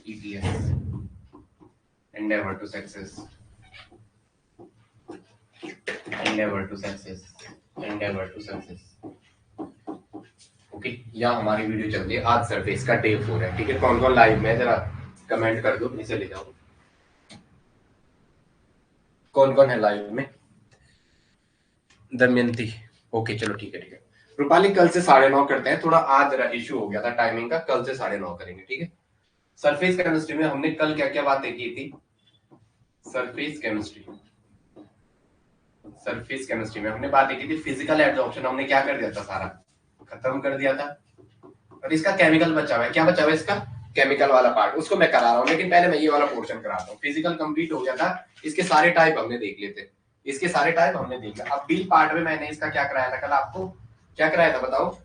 ETS, endeavor to success, endeavor to success, endeavor to success. Okay, यहाँ हमारी video चल रही है आज सरफेस का डे 4 है। ठीक है, कौन कौन लाइव में जरा कमेंट कर दो, इसे ले जाओ। कौन कौन है लाइव में? दमयंती, ओके चलो ठीक है ठीक है। रूपाली कल से 9:30 करते हैं, थोड़ा आज जरा इश्यू हो गया था टाइमिंग का, कल से 9:30 करेंगे। ठीक है, सरफेस केमिस्ट्री में हमने कल क्या क्या बातें की थी? सरफेस केमिस्ट्री में हमने बातें की थी, फिजिकल एब्जॉर्प्शन हमने क्या कर दिया था, सारा खत्म कर दिया था। और इसका केमिकल बचा हुआ है, क्या बचा हुआ है इसका? केमिकल वाला पार्ट, उसको मैं करा रहा हूँ, लेकिन पहले मैं ये वाला पोर्शन कराता हूँ। फिजिकल कंप्लीट हो गया था, इसके सारे टाइप हमने देख लिए थे, इसके सारे टाइप हमने देख लिया। अब बी पार्ट में मैंने इसका क्या कराया था कल? आपको क्या कराया था बताओ?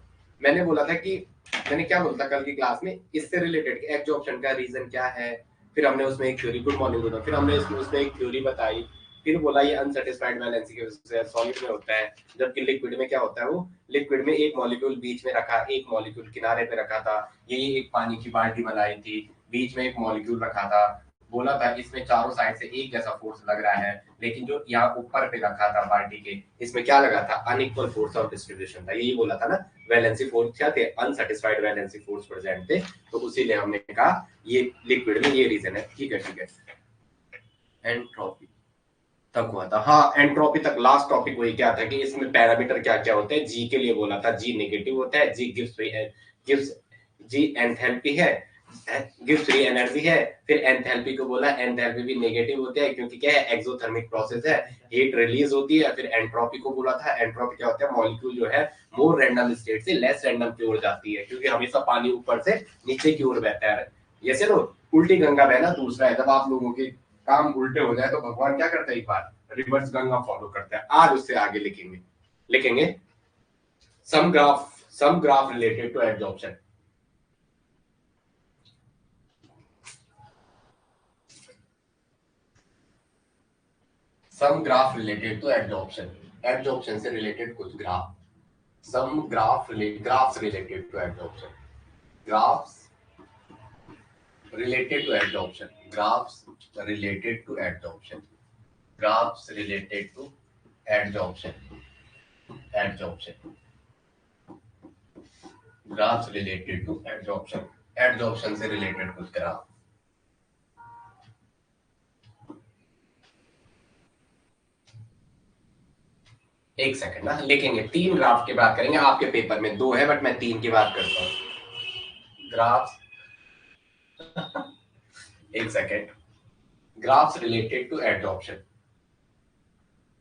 मैंने बोला था कि मैंने क्या बोला था कल की क्लास में, इससे रिलेटेड एब्जॉर्प्शन का रीजन क्या है, फिर हमने उसमें एक थ्योरी, गुड मॉर्निंग बोला, फिर हमने उसमें एक थ्योरी बताई, फिर बोला ये अनसेटिस्फाइड वैलेंसी की वजह से सॉलिड में होता है, जबकि लिक्विड में क्या होता है, वो लिक्विड में एक मॉलिक्यूल बीच में रखा, एक मॉलिक्यूल किनारे पे रखा था। यही एक पानी की बाल्टी बनाई थी, बीच में एक मॉलिक्यूल रखा था, बोला था इसमें चारों साइड से एक जैसा फोर्स लग रहा है, लेकिन जो यहाँ ऊपर पे रखा था बाल्टी के, इसमें क्या लगा था? अनइक्वल फोर्स ऑफ डिस्ट्रीब्यूशन था। यही बोला था ना, वैलेंसी फोर्स क्या थे? अनसेटिस्फाइड वैलेंसी फोर्स प्रेजेंट थे। तो उसीलिए हमने कहा ये लिक्विड में ये रीजन है। ठीक है ठीक है, एंट्रोपी तक हुआ था। हाँ, एंट्रोपी तक लास्ट टॉपिक वही क्या था कि इसमें पैरामीटर क्या क्या होते हैं। जी के लिए बोला था, जी नेगेटिव होता है, जी गिव्स जी एंथैल्पी है, गिव्स फ्री एनर्जी है। फिर एंथैल्पी को बोला, एंथैल्पी भी नेगेटिव होते हैं क्योंकि क्या है? एक्सोथर्मिक प्रोसेस है, हीट रिलीज होती है। फिर एंट्रोपी को बोला था, एंट्रोपी क्या होता है? मॉलिक्यूल जो है मोर रैंडम स्टेट से लेस रैंडम की ओर जाती है, क्योंकि हमेशा पानी ऊपर से नीचे की ओर बहता है। जैसे तो उल्टी गंगा बहना दूसरा है, जब आप लोगों के काम उल्टे हो जाए तो भगवान क्या करते हैं? एक बार रिवर्स गंगा फॉलो करते हैं। आज उससे आगे लिखेंगे some graph related to absorption. Some graph related to absorption, absorption से रिलेटेड कुछ graph. Some graphs related to absorption, graphs related to absorption, graphs related to absorption, graphs related to absorption, absorption, graphs related to absorption, absorption से related कुछ graph. एक second ना, लिखेंगे 3 graph की बात करेंगे। आपके पेपर में 2 है, बट मैं 3 की बात करता हूँ। ग्राफ्स एक second, graphs related to absorption,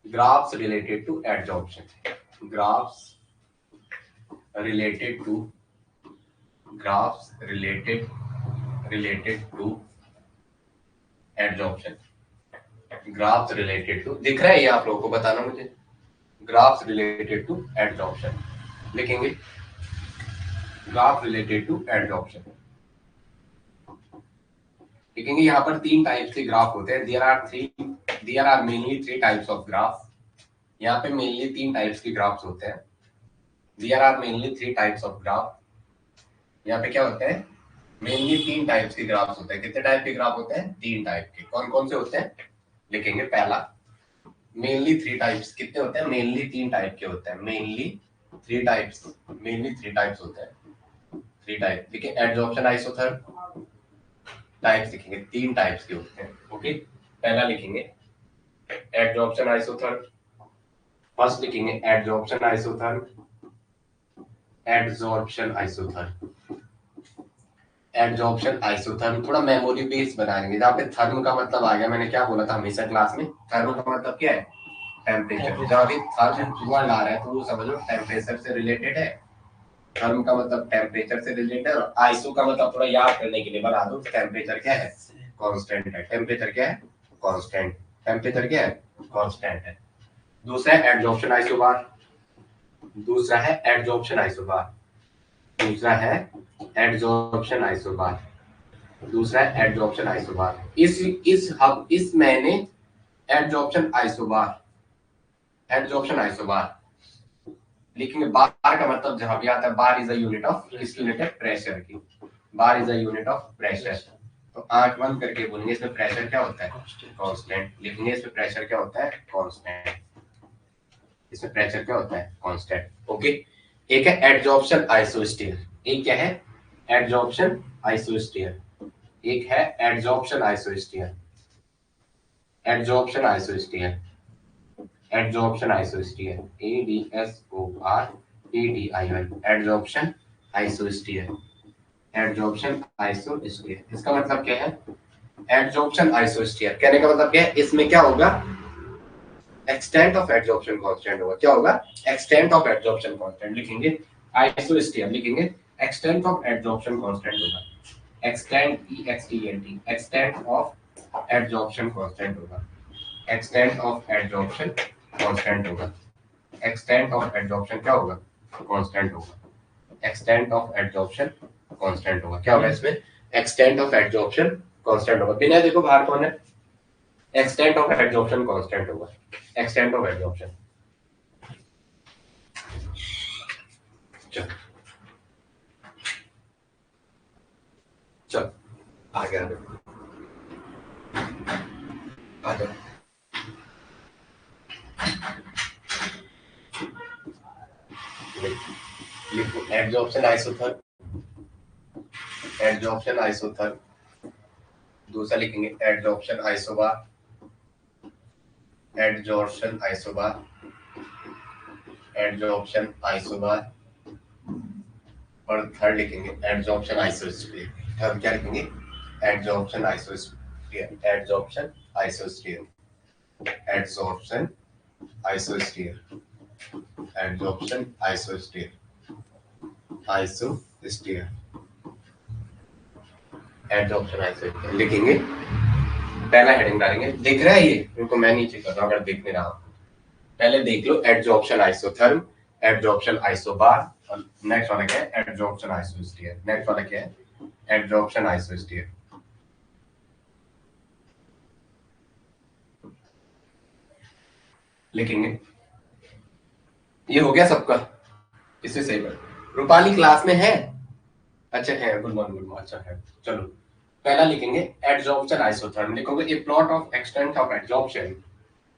graphs related to absorption, graphs related to, graphs related to absorption, graphs related to, दिख रहा है ये आप लोगों को? बताना मुझे। ग्राफ्स रिलेटेड टू एब्जॉर्प्शन लिखेंगे, ग्राफ रिलेटेड टू एब्जॉर्प्शन लिखेंगे। यहाँ पर 3 टाइप्स के ग्राफ होते हैं। There are mainly 3 types of graph. यहाँ पे मेनली 3 टाइप्स के ग्राफ्स होते हैं। There are mainly 3 types of graph. यहाँ पे क्या होते हैं? मेनली 3 टाइप्स के ग्राफ्स होते हैं। कितने टाइप के ग्राफ होते हैं? 3 टाइप के। कौन कौन से होते हैं? लिखेंगे पहला, मेनली 3 टाइप्स। कितने होते हैं? मेनली 3 टाइप के होते हैं। मेनली 3 टाइप्स होते हैं। 3 टाइप देखिए, एडजॉर्प्शन आइसोथर्म टाइप्स लिखेंगे, 3 टाइप्स के होते हैं। ओके, पहला लिखेंगे एडजॉर्प्शन आइसोथर्म। फर्स्ट लिखेंगे adsorption isotherm, adsorption isotherm, adsorption isotherm. थोड़ा मेमोरी बेस बनाएंगे, जहाँ पे थर्म का मतलब आ गया, मैंने क्या बोला था हमेशा क्लास में? थर्म का मतलब क्या है? टेम्परेचर। जब अभी थर्म वर्ड आ रहा है तो वो समझ लो टेम्परेचर से रिलेटेड है। थर्म का मतलब टेम्परेचर से रिलेटेड है, और आइसो का मतलब थोड़ा याद करने के लिए बता दो, टेम्परेचर क्या है? कांस्टेंट है। टेम्परेचर क्या है? कांस्टेंट। टेम्परेचर क्या है? कांस्टेंट है। दूसरा है एडजॉर्प्शन आइसोबार, दूसरा है एडजॉर्प्शन आइसोबार, दूसरा है एडजॉर्प्शन आइसोबार, दूसरा है एडजॉर्प्शन आइसोबार। इस मैंने एडजॉर्प्शन आइसोबार, एडजॉर्प्शन आइसोबार लिखेंगे। बार का मतलब जहां भी आता है, bar is a unit of, किसकी यूनिट है? प्रेशर की। Bar is a unit of pressure. तो आंख बंद करके बोलेंगे इसमें प्रेशर क्या होता है, कांस्टेंट। लिखेंगे इसमें प्रेशर क्या होता है, कांस्टेंट। इसमें प्रेशर क्या होता है, कांस्टेंट। ओके। एक है एडजॉर्प्शन आइसोस्फीयर, एक क्या है, एडजॉर्प्शन आइसोस्फीयर, एक है adsorption isostere, adsorption isostere, adsorption isostere, ADSORPTION, adsorption isostere, adsorption isostere. इसका मतलब क्या है, एडजॉर्प्शन आइसोस्फीयर कहने का मतलब क्या है, इसमें क्या होगा, एक्सटेंट ऑफ एडजॉर्प्शन कांस्टेंट होगा। क्या होगा, एक्सटेंट ऑफ एडजॉर्प्शन कांस्टेंट। लिखेंगे आइसोस्फीयर, लिखेंगे एक्सटेंट ऑफ एडजॉर्प्शन कांस्टेंट होगा, extent EXTENT, extent of adsorption constant होगा, एक्सटेंट ऑफ एडजॉर्प्शन कांस्टेंट होगा, एक्सटेंट ऑफ एडजॉर्प्शन क्या होगा, कांस्टेंट होगा, एक्सटेंट ऑफ एडजॉर्प्शन कांस्टेंट होगा। क्या होगा इसमें, एक्सटेंट ऑफ एडजॉर्प्शन कांस्टेंट होगा। बिना देखो बाहर कौन है, एक्सटेंट ऑफ एडजॉर्प्शन कांस्टेंट होगा, एक्सटेंट ऑफ एडजॉर्प्शन। चल चल आगे आ जाओ, आ जाओ। लिखो एडजॉर्प्शन आइसोथर्म, एडजॉर्प्शन आइसोथर्म। दूसरा लिखेंगे adsorption isobar, adsorption isobar, adsorption isobar. और थर्ड लिखेंगे एडजॉर्प्शन आइसोस्फीयर। थर्ड क्या लिखेंगे, adsorption isostere, adsorption isostere, adsorption isostere, adsorption isostere, isostere, adsorption isostere लिखेंगे। पहला हेडिंग डालेंगे, दिख रहा है ये, इनको मैं नीचे कर रहा हूं अगर दिख नहीं रहा। पहले देख लो एडजॉर्प्शन आइसोथर्म, एडजॉर्प्शन आइसोबार, और नेक्स्ट वाला क्या है, एडजॉर्प्शन आइसोस्फीयर। नेक्स्ट वाला क्या है, एडजॉर्प्शन आइसोस्फीयर। लिखेंगे। ये हो गया सबका, इससे सही बात। रूपाली क्लास में है, अच्छा है, गुड मॉर्निंग, गुड मॉर्निंग, अच्छा है। चलो पहला लिखेंगे एडजॉर्प्शन आइसोथर्म, लिखोगे ए plot of extent of adsorption,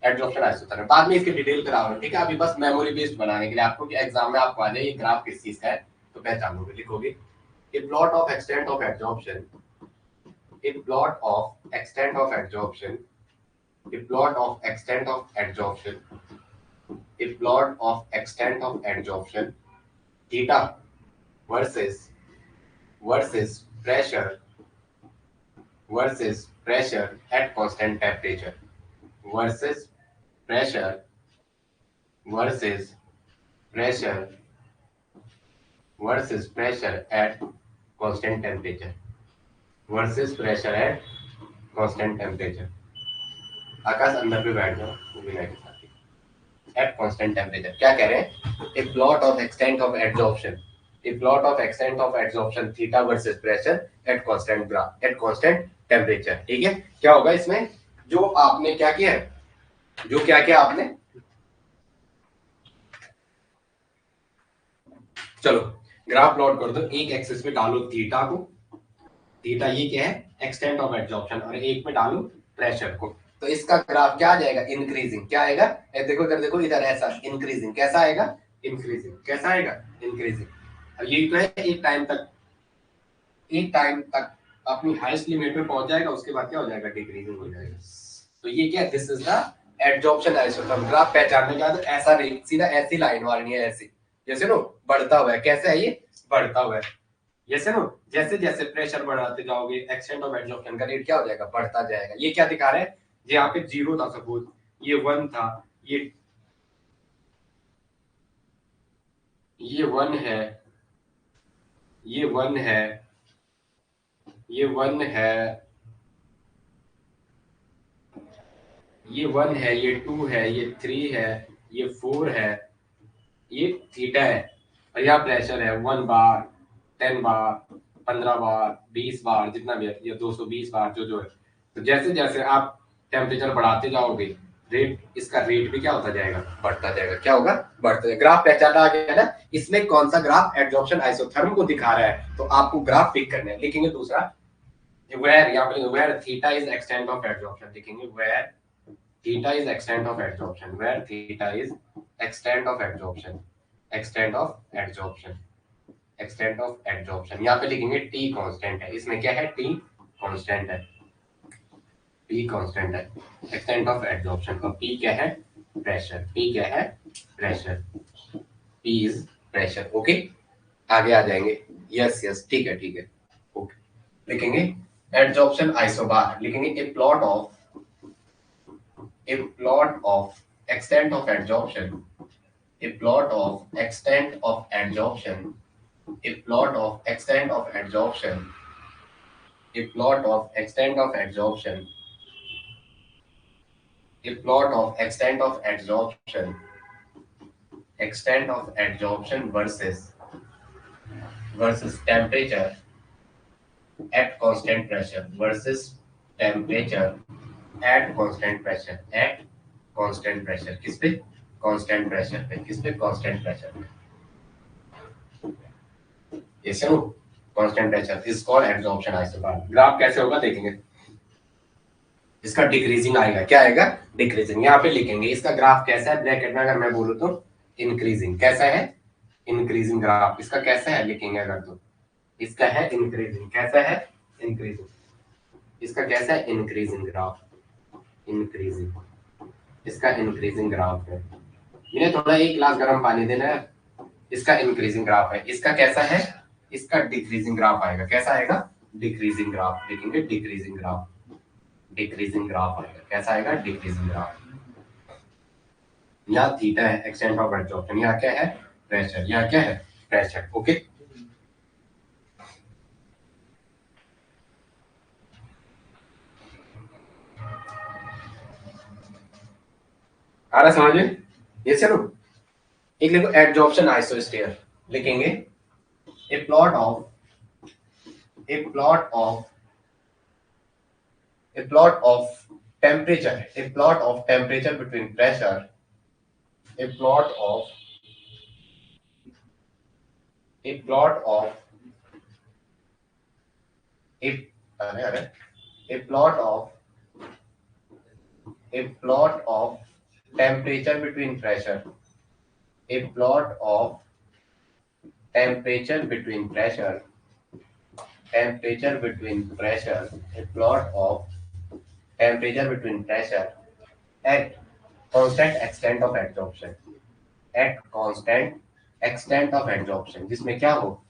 adsorption isotherm. बाद में इसके डिटेल कराओगे, ठीक है। अभी बस मेमोरी बेस्ड बनाने के लिए आपको, कि एग्जाम में आपको आ जाए ये ग्राफ किस चीज का है तो पहचानोगे। लिखोगे ए plot of extent of adsorption, A plot of extent of adsorption, A plot of extent of adsorption, A plot of extent of adsorption, theta versus pressure versus pressure at constant temperature, versus pressure versus pressure versus pressure at constant temperature, versus pressure at constant temperature। आकाश अंदर पे बैठ जाओ, विनय के साथ ही। at constant temperature क्या कह रहे हैं, a plot of extent of adsorption, a plot of extent of adsorption theta versus pressure at constant graph at constant temperature। ठीक है। क्या होगा इसमें, जो आपने क्या किया है, जो क्या किया आपने, चलो ग्राफ प्लॉट कर दो। एक एक्सिस पे डालो थीटा को, थीटा ये क्या है, एक्सटेंट ऑफ एडजॉर्प्शन, और एक में डालो प्रेशर को। तो इसका ग्राफ क्या आ जाएगा, इंक्रीजिंग। क्या आएगा, देखो इधर देखो, इधर ऐसा इंक्रीजिंग। कैसा आएगा, इंक्रीजिंग। कैसा आएगा, इंक्रीजिंग। अब ये तो है एक टाइम तक अपनी हाईएस्ट लिमिट में पहुंच जाएगा, उसके बाद क्या हो जाएगा, डिक्रीजिंग हो जाएगा। तो ये क्या, this is the adsorption isotherm. Graph पहचानने का, तो ऐसा सीधा ऐसी लाइन मारनी है, ऐसी जैसे नो बढ़ता हुआ है। कैसे है ये, बढ़ता हुआ है, जैसे नो जैसे जैसे प्रेशर बढ़ाते जाओगे एक्सटेंट ऑफ एडजॉर्प्शन का रेट क्या हो जाएगा, बढ़ता जाएगा। ये क्या दिखा रहा है, यहाँ पे 0 था सपोज, ये 1 था, ये 1 है, ये 1 है, ये 1 है, ये 1 है, ये 2 है, ये 3 है, ये 4 है, ये थीटा है, और यहाँ प्रेशर है 1 बार, 10 बार, 15 बार, 20 बार, जितना भी है, ये 220 बार जो है। तो जैसे जैसे आप टेम्परेचर बढ़ाते जाओगे, रेट, इसका रेट भी क्या होता जाएगा, बढ़ता जाएगा। क्या होगा, बढ़ता जाएगा। ग्राफ पहचाना आ गया ना, इसमें कौन सा ग्राफ एडजॉर्प्शन आइसोथर्म को दिखा रहा है, तो आपको ग्राफ पिक करना है। लिखेंगे दूसरा वेयर यहाँ पे where theta is extent of adsorption लिखेंगे, where theta is extent of adsorption, where theta is extent of adsorption, extent of adsorption, extent of adsorption. यहाँ पे लिखेंगे टी कांस्टेंट है, इसमें क्या है, टी कांस्टेंट है, टी कांस्टेंट है एक्सटेंट ऑफ एडजॉर्प्शन का। पी क्या है, प्रेशर, पी क्या है, pressure, P is pressure. Okay आगे आ जाएंगे, यस यस ठीक है ठीक है। ओके लिखेंगे एडजॉर्प्शन आइसोबार, लिखेंगे ए plot of extent of adsorption, a plot of extent of adsorption, a plot of extent of adsorption, a plot of extent of adsorption, a plot of extent of adsorption, extent of adsorption versus temperature at constant pressure, versus temperature at constant pressure, at constant pressure किस पे, constant pressure पे, किस पे, constant pressure पे, ये सुनो, constant pressure is called adsorption isobar। Graph कैसे होगा देखेंगे, इसका डिक्रीजिंग आएगा, क्या आएगा, डिक्रीजिंग। यहाँ पे लिखेंगे इसका ग्राफ कैसा है, ब्रैकेट में अगर मैं बोलूँ तो इंक्रीजिंग, कैसा है, इंक्रीजिंग ग्राफ। इसका कैसा है लिखेंगे अगर तो, इसका है इंक्रीजिंग, कैसा है, इंक्रीजिंग, इसका कैसा है, इंक्रीजिंग ग्राफ, इंक्रीजिंग, इसका इंक्रीजिंग ग्राफ है। मैंने थोड़ा एक गिलास गर्म पानी देना है, इसका इंक्रीजिंग ग्राफ है। इसका कैसा है, इसका डिक्रीजिंग ग्राफ आएगा, कैसा आएगा, डिक्रीजिंग ग्राफ लिखेंगे, डिक्रीजिंग ग्राफ, डिक्रीजिंग ग्राफ आएगा, कैसा आएगा, डिक्रीजिंग ग्राफ। यहाँ थीटा है एक्सटेंट ऑफ एडसॉर्प्शन, यहाँ क्या है, प्रेशर, यहाँ क्या है, प्रेशर। ओके आ रहा समझ में, ये चलो एक लिखो एडसॉर्प्शन आइसोस्फीयर, लिखेंगे ए plot of temperature, a plot of temperature between pressure, a plot of a plot of a a plot of temperature between pressure, a plot of temperature between pressure, temperature between pressure, a plot of temperature between pressure at constant extent of adsorption, at constant extent of adsorption, जिसमें क्या हो,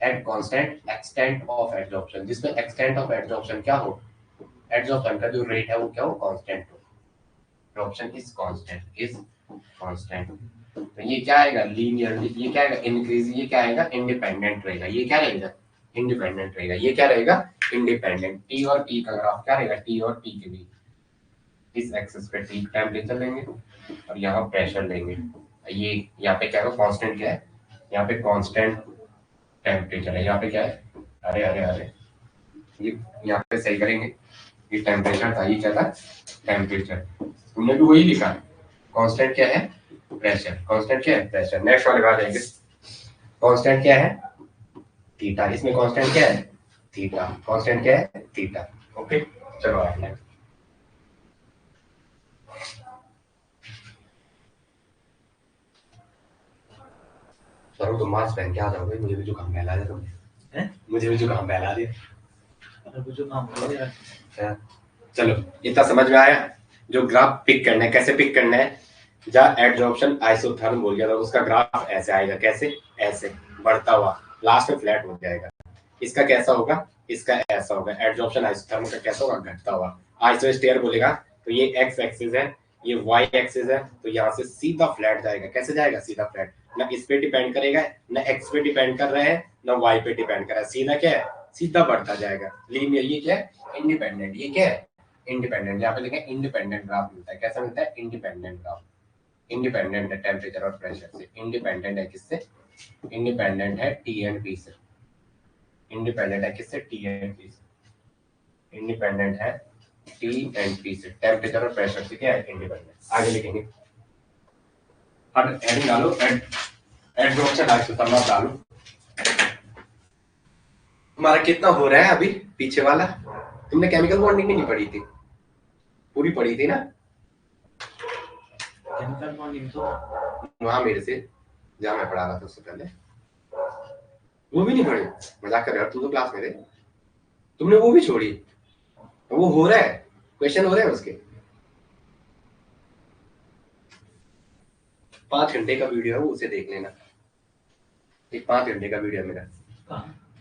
at constant extent of adsorption, जिसमें extent of adsorption क्या हो, adsorption का जो rate है वो क्या हो, कांस्टेंट हो, adsorption is constant। तो ये क्या आएगा, लीनियरली, ये क्या आएगा, इंक्रीज, ये क्या आएगा, इंडिपेंडेंट रहेगा, ये क्या रहेगा, इंडिपेंडेंट रहेगा, ये क्या रहेगा, इंडिपेंडेंट। टी और टी का ग्राफ क्या रहेगा, टी और टी के बीच, इस एक्सिस पे टी टेम्परेचर लेंगे और यहाँ प्रेशर लेंगे, ये यहाँ पे क्या है, कांस्टेंट क्या है, यहाँ पे कांस्टेंट टेम्परेचर है, यहाँ पे क्या है, अरे अरे अरे ये यहाँ पे सही करेंगे, ये टेम्परेचर था, ये क्या था, टेम्परेचर, तुमने भी वही लिखा, कांस्टेंट क्या है, प्रेशर, कांस्टेंट क्या है, प्रेशर। नेक्स्ट वाले बात आएंगे, कांस्टेंट क्या है, थीटा, इसमें कांस्टेंट क्या है, थीटा, कांस्टेंट क्या है, थीटा। ओके चलो आगे, चलो तुम मास्क पहन के आ जाओगे, मुझे भी जुकाम फैला दिया तुमने, मुझे भी जुकाम फैला दिया, चलो इतना समझ में आया। जो ग्राफ पिक करना है, कैसे पिक करना है, जहाँ एडसॉर्प्शन आइसोथर्म बोल गया था, उसका ग्राफ ऐसे आएगा, कैसे, ऐसे बढ़ता हुआ, लास्ट में फ्लैट हो जाएगा। इसका कैसा होगा, इसका ऐसा होगा, एडसॉर्प्शन आइसोथर्म का कैसा होगा, घटता हुआ। आइसोस्फीयर बोलेगा तो ये एक्स एक्सिस है, ये वाई एक्सिस है, तो यहाँ से सीधा फ्लैट जाएगा, कैसे जाएगा, सीधा फ्लैट, ना इस पे डिपेंड करेगा, ना एक्स पे डिपेंड कर रहे हैं, ना वाई पे डिपेंड कर रहा है, सीधा क्या है, सीधा बढ़ता जाएगा, लीनियर। ये क्या है, इंडिपेंडेंट, ये क्या है, इंडिपेंडेंट। यहाँ पे लिखें इंडिपेंडेंट ग्राफ मिलता है, कैसा मिलता है, इंडिपेंडेंट ग्राफ, इंडिपेंडेंट है टेम्परेचर और प्रेशर से, इंडिपेंडेंट है किससे, इंडिपेंडेंट है टी एंड पी से, इंडिपेंडेंट है किससे, टी एंड पी से, इंडिपेंडेंट है टी एंड पी से, टेम्परेचर और प्रेशर से क्या है, इंडिपेंडेंट। आगे लिखेंगे, हेडिंग डालो, एडसॉर्प्शन आइसोथर्म डालो, हमारा कितना हो रहा है अभी पीछे वाला? तुमने केमिकल बॉन्डिंग भी नहीं पढ़ी थी? पूरी पढ़ी थी ना? केमिकल बॉन्डिंग तो वहां मेरे से जहां मैं पढ़ा रहा था उससे पहले, वो भी नहीं पढ़ी? मजाक कर रहे हो, तुम तो क्लास में थे, तुमने वो भी छोड़ी? वो हो रहा है, क्वेश्चन हो रहे हैं उसके। 5 घंटे का वीडियो है वो, उसे देख लेना। एक 5 घंटे का वीडियो है मेरा।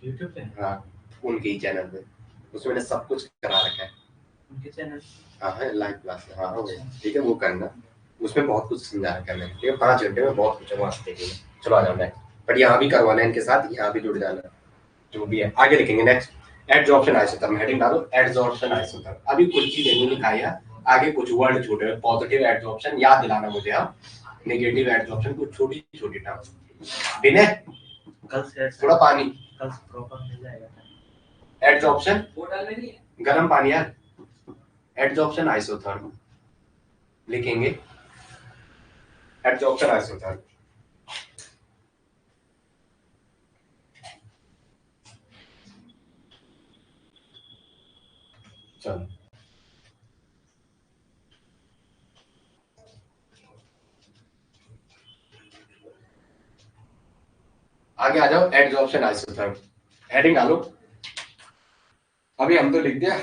यूट्यूब पे? हाँ, उनके ही चैनल पे, उसमें मैंने सब कुछ करा रखा है। उनके चैनल? हाँ है, लाइव क्लास है। हाँ ठीक है, वो करना। उसमें बहुत कुछ समझा रखा है मैंने, ठीक है? 5 घंटे में बहुत कुछ है, वहां से देखेंगे। चलो आ जाओ नेक्स्ट। बट यहाँ भी करवाना है इनके साथ, यहाँ भी जुड़ जाना, जो भी है आगे लिखेंगे। नेक्स्ट, एडजॉर्प्शन आइसोथर्म, हेडिंग डालो एडजॉर्प्शन आइसोथर्म। अभी कुछ चीजें नहीं लिखा है, आगे कुछ वर्ड छूटे हुए। पॉजिटिव एडजॉर्प्शन याद दिलाना मुझे, हाँ। नेगेटिव एडजॉर्प्शन कुछ छोटी छोटी टर्म्स। विनय, कल से थोड़ा पानी, कल से प्रॉपर मिल जाएगा। एडजॉर्प्शन बोतल में नहीं है, गर्म पानी यार। एडजॉर्प्शन आइसोथर्म लिखेंगे, एडजॉर्प्शन आइसोथर्म। चलो आगे आ जाओ, एडजॉर्प्शन आइसोथर्म। हेडिंग डालो। अभी हम तो लिख दिया,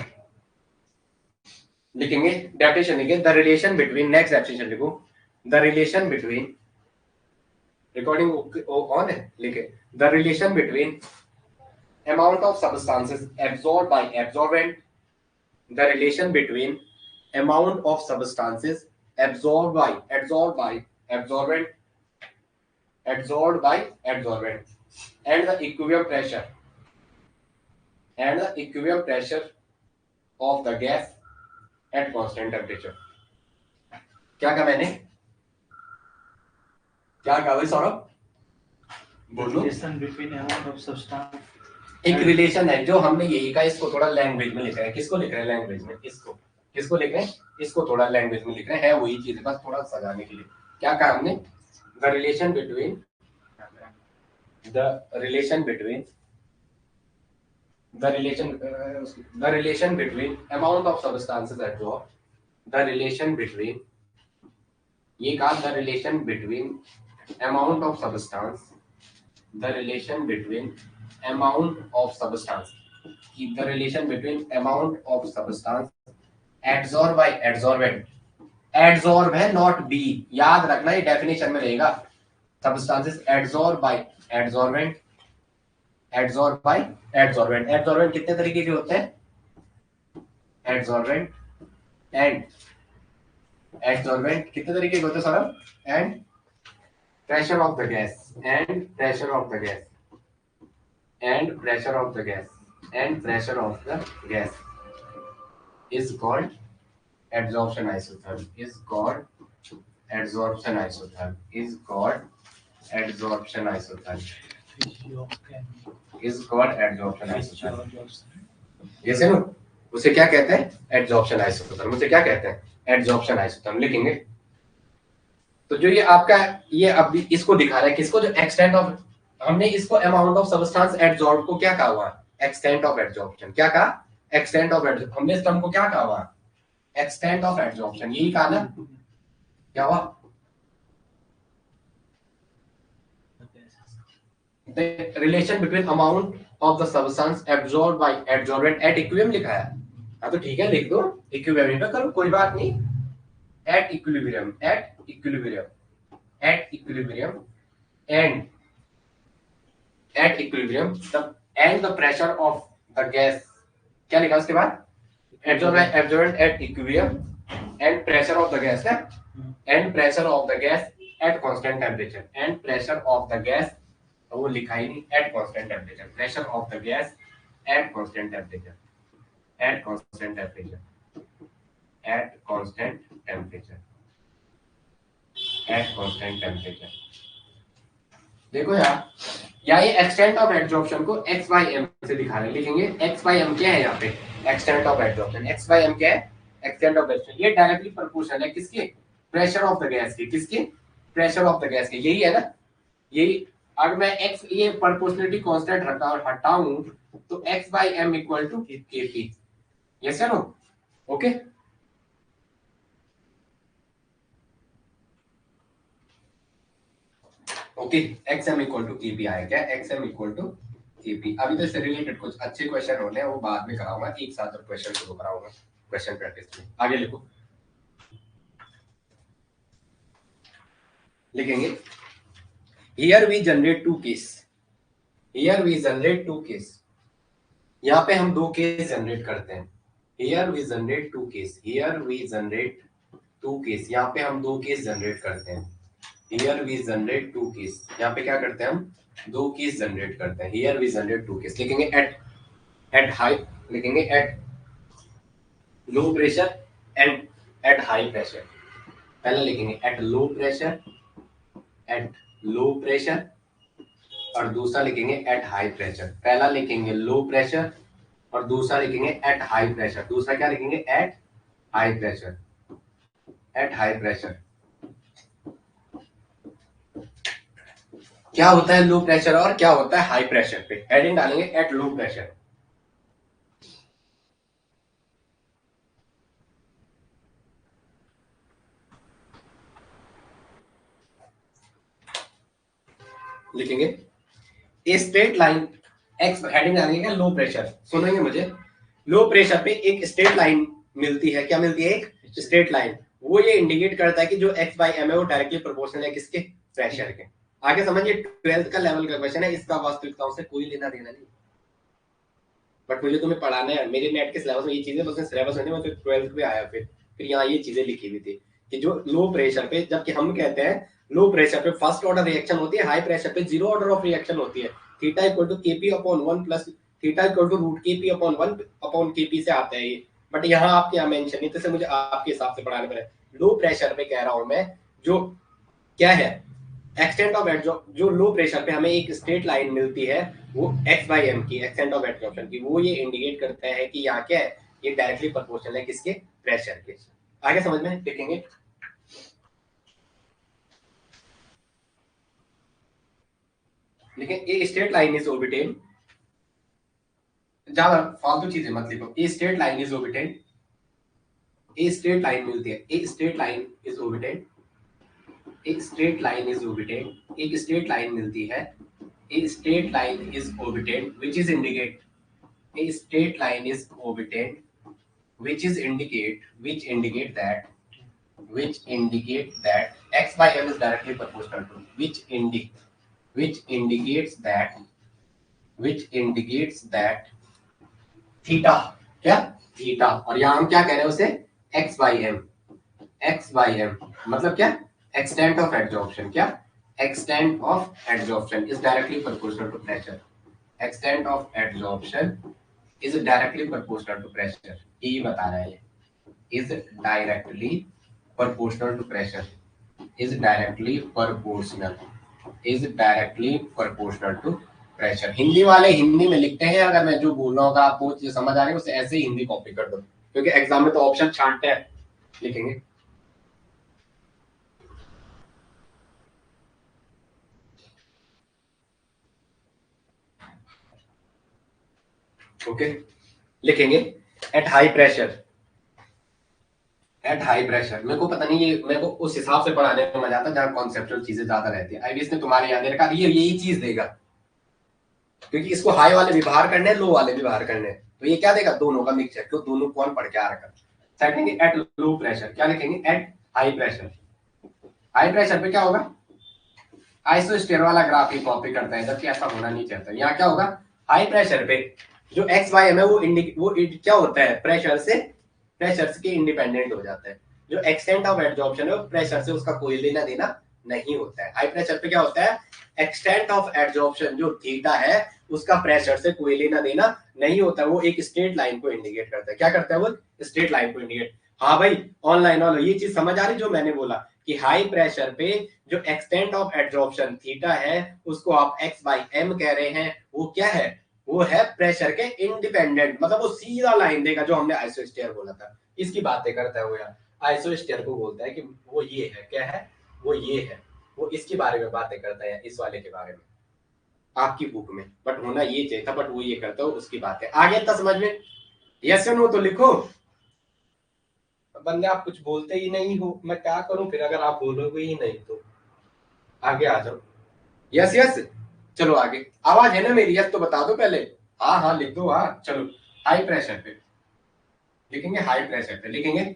लिखेंगे डेफिनेशन लिखेंगे। The relation between, next definition लिखो, the relation between, recording on है, लिखे। The relation between amount of substances absorbed by absorbent, the relation between amount of substances absorbed by absorbent and the equilibrium pressure of the gas at constant temperature. क्या कहा मैंने? क्या कहा भाई सौरभ? बोलो। Relation between amount of substance, एक relation है जो हमने यही का, इसको थोड़ा लैंग्वेज में लिख रहे हैं। किसको लिख रहे हैं लैंग्वेज में? इसको। किसको लिख रहे हैं? इसको थोड़ा लैंग्वेज में लिख रहे हैं, वही चीज है, बस थोड़ा सजाने के लिए। क्या कहा हमने? The relation between the relation between the relation between amount of substances absorbed, the relation between, ये कहा the relation between amount of substance, the relation between amount of substance, the relation between amount of substance absorbed by absorbent, adsorb है not be, याद रखना, ये definition में रहेगा। substances absorbed by adsorbent, adsorbed by adsorbent, adsorbent कितने तरीके के होते हैं? adsorbent and adsorbent कितने तरीके के होते हैं Saurabh? and pressure of the gas, and pressure of the gas, and pressure of the gas, and pressure of the gas is called adsorption isotherm, is called adsorption isotherm, is called adsorption isotherm, is called adsorption isotherm. जैसे ना उसे क्या कहते हैं? Adsorption isotherm. उसे क्या कहते हैं? एडजॉर्प्शन आइसोथर्म लिखेंगे। तो जो ये आपका, ये अब इसको दिखा रहा है किसको? जो एक्सटेंट ऑफ, हमने इसको अमाउंट ऑफ सब्सटेंस एडजॉर्ब को क्या कहा हुआ? Extent of adsorption. क्या कहा? Extent of adsorption. हमने इस टर्म को क्या कहा हुआ? Extent of adsorption. यही कहा ना? क्या हुआ? The relation between amount of the substance absorbed by adsorbent at equilibrium लिखा है। हाँ तो ठीक है, लिख दो इक्विलिब्रियम पे, करो कोई बात नहीं। at equilibrium, at equilibrium, at equilibrium and at equilibrium the and the pressure of the gas, क्या लिखा उसके बाद? absorbent at equilibrium and pressure of the gas है, and pressure of the gas at constant temperature, and pressure of the gas, वो लिखा ही नहीं, at constant temperature, pressure of the gas at constant temperature, at constant temperature, at constant temperature, at constant temperature। देखो यार, या ये extent of adsorption को x by m से दिखा रहे हैं, लिखेंगे x by m क्या है यहाँ पे? Extent of adsorption, x by m क्या है? Extent of adsorption. ये डायरेक्टली प्रोपोर्शनल है किसके? प्रेशर ऑफ द गैस के। किसके? प्रेशर ऑफ द गैस के। यही है ना, यही अगर मैं x ये प्रोपोर्शनलिटी कांस्टेंट हटाऊं तो x by M equal to kp, yes या no? Okay, okay, xm equal to kp आया क्या? xm equal to kp। अभी तो इससे रिलेटेड कुछ अच्छे क्वेश्चन होने हैं, वो बाद में कराऊंगा, एक साथ और क्वेश्चन शुरू कराऊंगा क्वेश्चन प्रैक्टिस में। आगे लिखो, लिखेंगे here we generate two case, here we generate two case, यहाँ पे हम दो केस जनरेट करते हैं। Here we generate two case, here we generate two case, यहाँ पे हम दो केस जनरेट करते हैं। Here we generate two case, यहाँ पे क्या करते हैं हम? दो केस जनरेट करते हैं। Here we generate two case, लिखेंगे एट हाई, लिखेंगे at low pressure and at high pressure. पहले लिखेंगे at low pressure, at low pressure, और दूसरा लिखेंगे एट हाई प्रेशर। पहला लिखेंगे लो प्रेशर और दूसरा लिखेंगे एट हाई प्रेशर। दूसरा क्या लिखेंगे? At high pressure, eight high pressure. क्या होता है लो प्रेशर और क्या होता है हाई प्रेशर पे? हेडिंग डालेंगे एट लो प्रेशर। लिखेंगे a straight line x, heading डालेंगे क्या? Low pressure. सुनेंगे मुझे, लो प्रेशर पे एक स्ट्रेट लाइन मिलती है। क्या मिलती है? एक स्ट्रेट लाइन। वो ये इंडिकेट करता है कि जो एक्स बाई एम है वो डायरेक्टली प्रोपोर्शनल है किसके? प्रेशर के। आगे समझिए, 12th का लेवल का क्वेश्चन है, इसका वास्तविकताओं से कोई लेना देना नहीं, बट मुझे तुम्हें पढ़ाना है। मेरे नेट के सिलेबस में ये चीजें, बस सिलेबस में नहीं, 12th में आया फिर यहाँ ये चीजें लिखी हुई थी कि जो लो प्रेशर पे, जबकि हम कहते हैं लो प्रेशर पे फर्स्ट ऑर्डर रिएक्शन होती है, हाई प्रेशर पे जीरो ऑर्डर ऑफ रिएक्शन होती है। Theta equal to KP upon 1 plus theta equal to root KP upon 1 upon KP से आता है ये। बट यहाँ आपके यहाँ मेंशन नहीं, तो मुझे आपके हिसाब से पढ़ाने पड़े। लो प्रेशर पे कह रहा हूं मैं, जो क्या है एक्सटेंट ऑफ एडजॉर्प्शन, जो लो प्रेशर पे हमें एक स्ट्रेट लाइन मिलती है वो एक्स बाई एम की, एक्सटेंट ऑफ एडजॉर्प्शन की, वो ये इंडिकेट करता है कि यहाँ क्या है, ये डायरेक्टली प्रोपोर्शनल है किसके? प्रेशर के। आगे समझ में देखेंगे, लेकिन a straight line is orbited, ज्यादा फालतू चीजें मत लिखो। A straight line is orbited, a straight line मिलती है, a straight line is orbited, एक स्ट्रेट लाइन इज ऑर्बिटेड, एक स्ट्रेट लाइन मिलती है, a straight line is orbited which is indicate, a straight line is orbited which indicate that x by m is directly proportional to, which indicates that theta, क्या theta, और यहाँ हम क्या कह रहे हैं उसे? x by m, x by m मतलब क्या? extent of adsorption, क्या? extent of adsorption is directly proportional to pressure, extent of adsorption is directly proportional to pressure, ये बता रहा है, is directly proportional to pressure, is directly proportional to pressure। Hindi वाले हिंदी में लिखते हैं, अगर मैं जो बोल रहा हूँ आपको चीज समझ आ रही है उसे ऐसे ही हिंदी कॉपी कर दो, क्योंकि एग्जाम में तो ऑप्शन छांटते हैं। लिखेंगे ओके, लिखेंगे at high pressure, eight high pressure. मेरे को पता नहीं, ये मेरे को उस हिसाब से पढ़ाने में मजा आता है जहाँ कॉन्सेप्चुअल चीजें ज्यादा रहती है। आईबीएस ने तुम्हारे याद रखा ये यही चीज देगा, क्योंकि इसको हाई वाले भी बाहर करने हैं, लो वाले भी बाहर करने हैं, तो ये क्या देगा? दोनों का मिक्सचर, क्यों दोनों कौन पढ़ के आ रखा। सेकंड एट लो प्रेशर, क्या लिखेंगे? At high pressure. High pressure पे क्या होगा? आइसोस्फीयर वाला ग्राफ ही कॉपी करता है, जबकि ऐसा होना नहीं चाहता। यहाँ क्या होगा? हाई प्रेशर पे जो एक्स वाई एम है वो क्या होता है? प्रेशर के इंडिपेंडेंट हो जाता है। जो एक्सटेंट ऑफ एडजॉर्प्शन है वो प्रेशर से उसका कोई लेना देना नहीं होता है। हाई प्रेशर पे क्या होता है? एक्सटेंट ऑफ एडजॉर्प्शन जो थीटा है उसका प्रेशर से कोई लेना देना नहीं होता है, वो एक स्ट्रेट लाइन को इंडिकेट करता है। क्या करता है वो? स्ट्रेट लाइन को इंडिकेट। हाँ भाई ऑनलाइन वालों ये चीज समझ आ रही जो मैंने बोला कि हाई प्रेशर पे जो एक्सटेंट ऑफ एडजॉर्प्शन थीटा है उसको आप एक्स बाई एम कह रहे हैं, वो क्या है? वो है प्रेशर के इंडिपेंडेंट, मतलब वो सीधा लाइन देगा, जो हमने आइसोस्फीयर बोला था। इसकी बातें करता है वो यार, आइसोस्फीयर को बोलता है कि वो ये है, क्या है? वो ये है, वो इसके बारे में बातें करता है, इस वाले के बारे में। आपकी बुक में, बट होना ये चाहिए था, बट वो ये करता हो उसकी बात है। आगे इतना समझ में? यस या नो तो लिखो। बंदे आप कुछ बोलते ही नहीं हो, मैं क्या करूं फिर अगर आप बोलोगे ही नहीं तो। आगे आ जाओ। यस यस, चलो आगे। आवाज है ना मेरी? यस तो बता दो पहले। हाँ हाँ लिख दो। हाँ चलो, हाई प्रेशर पे लिखेंगे, हाई प्रेशर पे लिखेंगे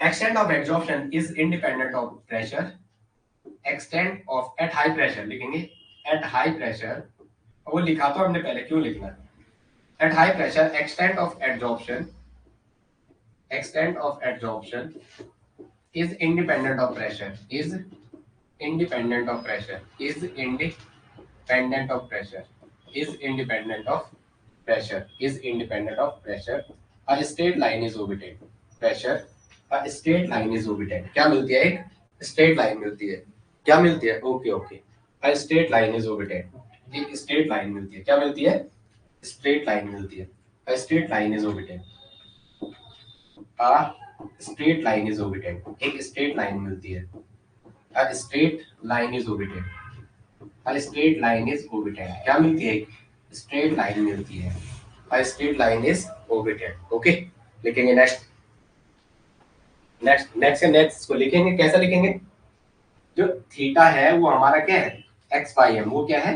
extent of absorption is independent of pressure। extent of at high pressure लिखेंगे, at high pressure। वो लिखा तो हमने पहले, क्यों लिखना है? at high pressure extent of absorption, extent of absorption is independent of pressure, is independent of pressure, is independent of pressure, is independent of pressure, is independent of pressure। A straight line is orbited, pressure, a straight line is orbited। क्या मिलती है? एक straight line मिलती है। क्या मिलती है? Okay okay, a straight line is orbited। एक स्ट्रेट लाइन मिलती है। क्या मिलती है? स्ट्रेट लाइन मिलती है। a straight line is orbited, a straight line is orbited। एक स्ट्रेट लाइन मिलती है। a straight line is orbited, a straight line is orbited। क्या मिलती है? स्ट्रेट लाइन मिलती है। a straight line is orbited। Okay, लिखेंगे नेक्स्ट। नेक्स्ट नेक्स्ट नेक्स्ट को लिखेंगे, कैसा लिखेंगे? जो थीटा है वो हमारा क्या है? X by M. वो क्या है?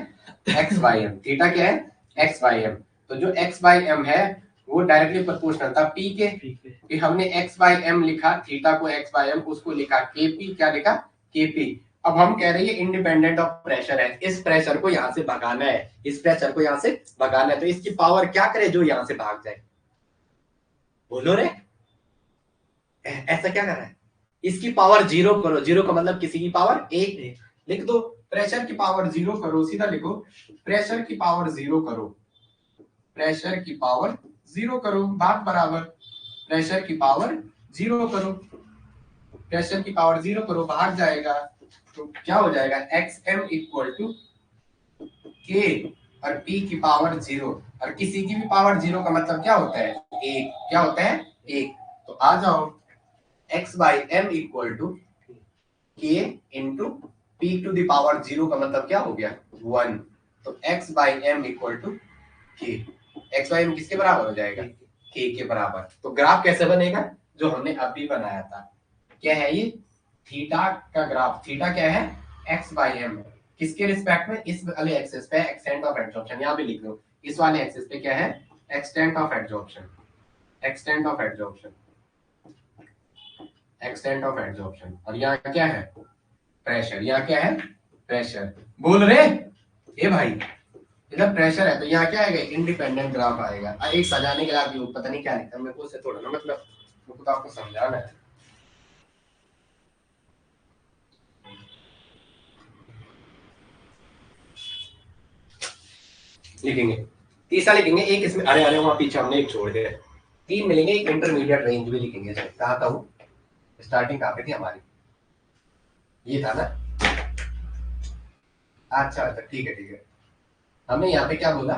X by M. थीटा क्या है? X by M. तो जो एक्स बाई एम है वो डायरेक्टली प्रोपोर्शनल था पी के। कि हमने एक्स बाई एम लिखा, थीटा को एक्स बाई एम, उसको लिखा के पी। क्या लिखा? के पी। अब हम कह रहे हैं इंडिपेंडेंट ऑफ प्रेशर है, इस प्रेशर को यहां से भगाना है, इस प्रेशर को यहां से भगाना है। तो इसकी पावर क्या करे जो यहां से भाग जाए? बोलो रे, ऐसा क्या कर रहा है? इसकी पावर जीरो करो। जीरो का मतलब किसी की पावर एक। लिख दो, प्रेशर की पावर जीरो करो। सीधा लिखो, प्रेशर की पावर जीरो करो, प्रेशर की पावर जीरो करो। बात बराबर, प्रेशर की पावर जीरो करो, प्रेशर की पावर जीरो करो, भाग जाएगा। तो क्या हो जाएगा? एक्स एम इक्वल टू के और पी की पावर जीरो। और किसी की भी पावर जीरो का मतलब क्या होता है? एक। क्या होता है? एक। तो आ जाओ, X by M equal to K into P to the power zero का मतलब क्या हो गया? 1। तो X by M equal to K. X by M किसके बराबर हो जाएगा? के के बराबर। तो ग्राफ कैसे बनेगा? जो हमने अभी बनाया था। क्या है ये? थीटा का ग्राफ। थीटा क्या है? X by M. किसके रिस्पेक्ट में? इस वाले एक्सिस पे एक्सटेंट ऑफ एब्जॉर्प्शन। यहाँ भी लिख लो, इस वाले एक्सिस पे क्या है? Extent of absorption, extent of absorption, extent of absorption. और यहाँ क्या है? प्रेशर। यहाँ क्या है? प्रेशर। बोल रहे ए भाई, इधर प्रेशर है तो यहाँ क्या आएगा? इंडिपेंडेंट ग्राफ आएगा। एक सजाने के लिए आप पता नहीं क्या लिखा, मेरे को उससे थोड़ा ना मतलब, मेरे को तो आपको समझाना है। लिखेंगे तीसरा, लिखेंगे एक इसमें, अरे अरे वहां पीछे हमने एक छोड़ दिया। 3 मिलेंगे, एक इंटरमीडिएट रेंज भी लिखेंगे। कहा था वो स्टार्टिंग कहाँ पे थी हमारी? ये था ना? अच्छा अच्छा, ठीक है ठीक है। हमने यहाँ पे क्या बोला?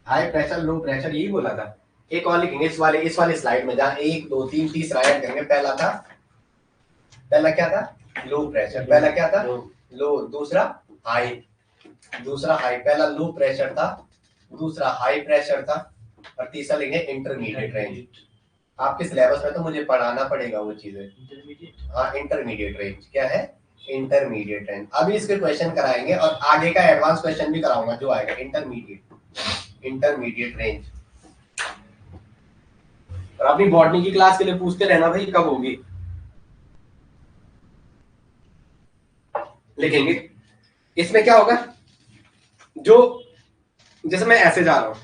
हाई प्रेशर लो प्रेशर, यही बोला था। एक और लिखेंगे इस वाले स्लाइड में, जहाँ 1 2 3 तीसरा ऐड करेंगे। पहला था, पहला क्या था? Low pressure. पहला क्या था? लो। दूसरा हाई, दूसरा हाई। पहला लो प्रेशर था, दूसरा हाई प्रेशर था, और तीसरा लिखेंगे इंटरमीडिएट रेंज। आपके सिलेबस में तो मुझे पढ़ाना पड़ेगा वो चीजें। हाँ, इंटरमीडिएट रेंज क्या है? Intermediate range. अभी इसके क्वेश्चन कराएंगे और आगे का एडवांस क्वेश्चन भी कराऊंगा जो आएगा। Intermediate, intermediate range. और अपनी बॉटनी की क्लास के लिए पूछते रहना भाई कब होगी। लिखेंगे इसमें क्या होगा? जो जैसे मैं ऐसे जा रहा हूं,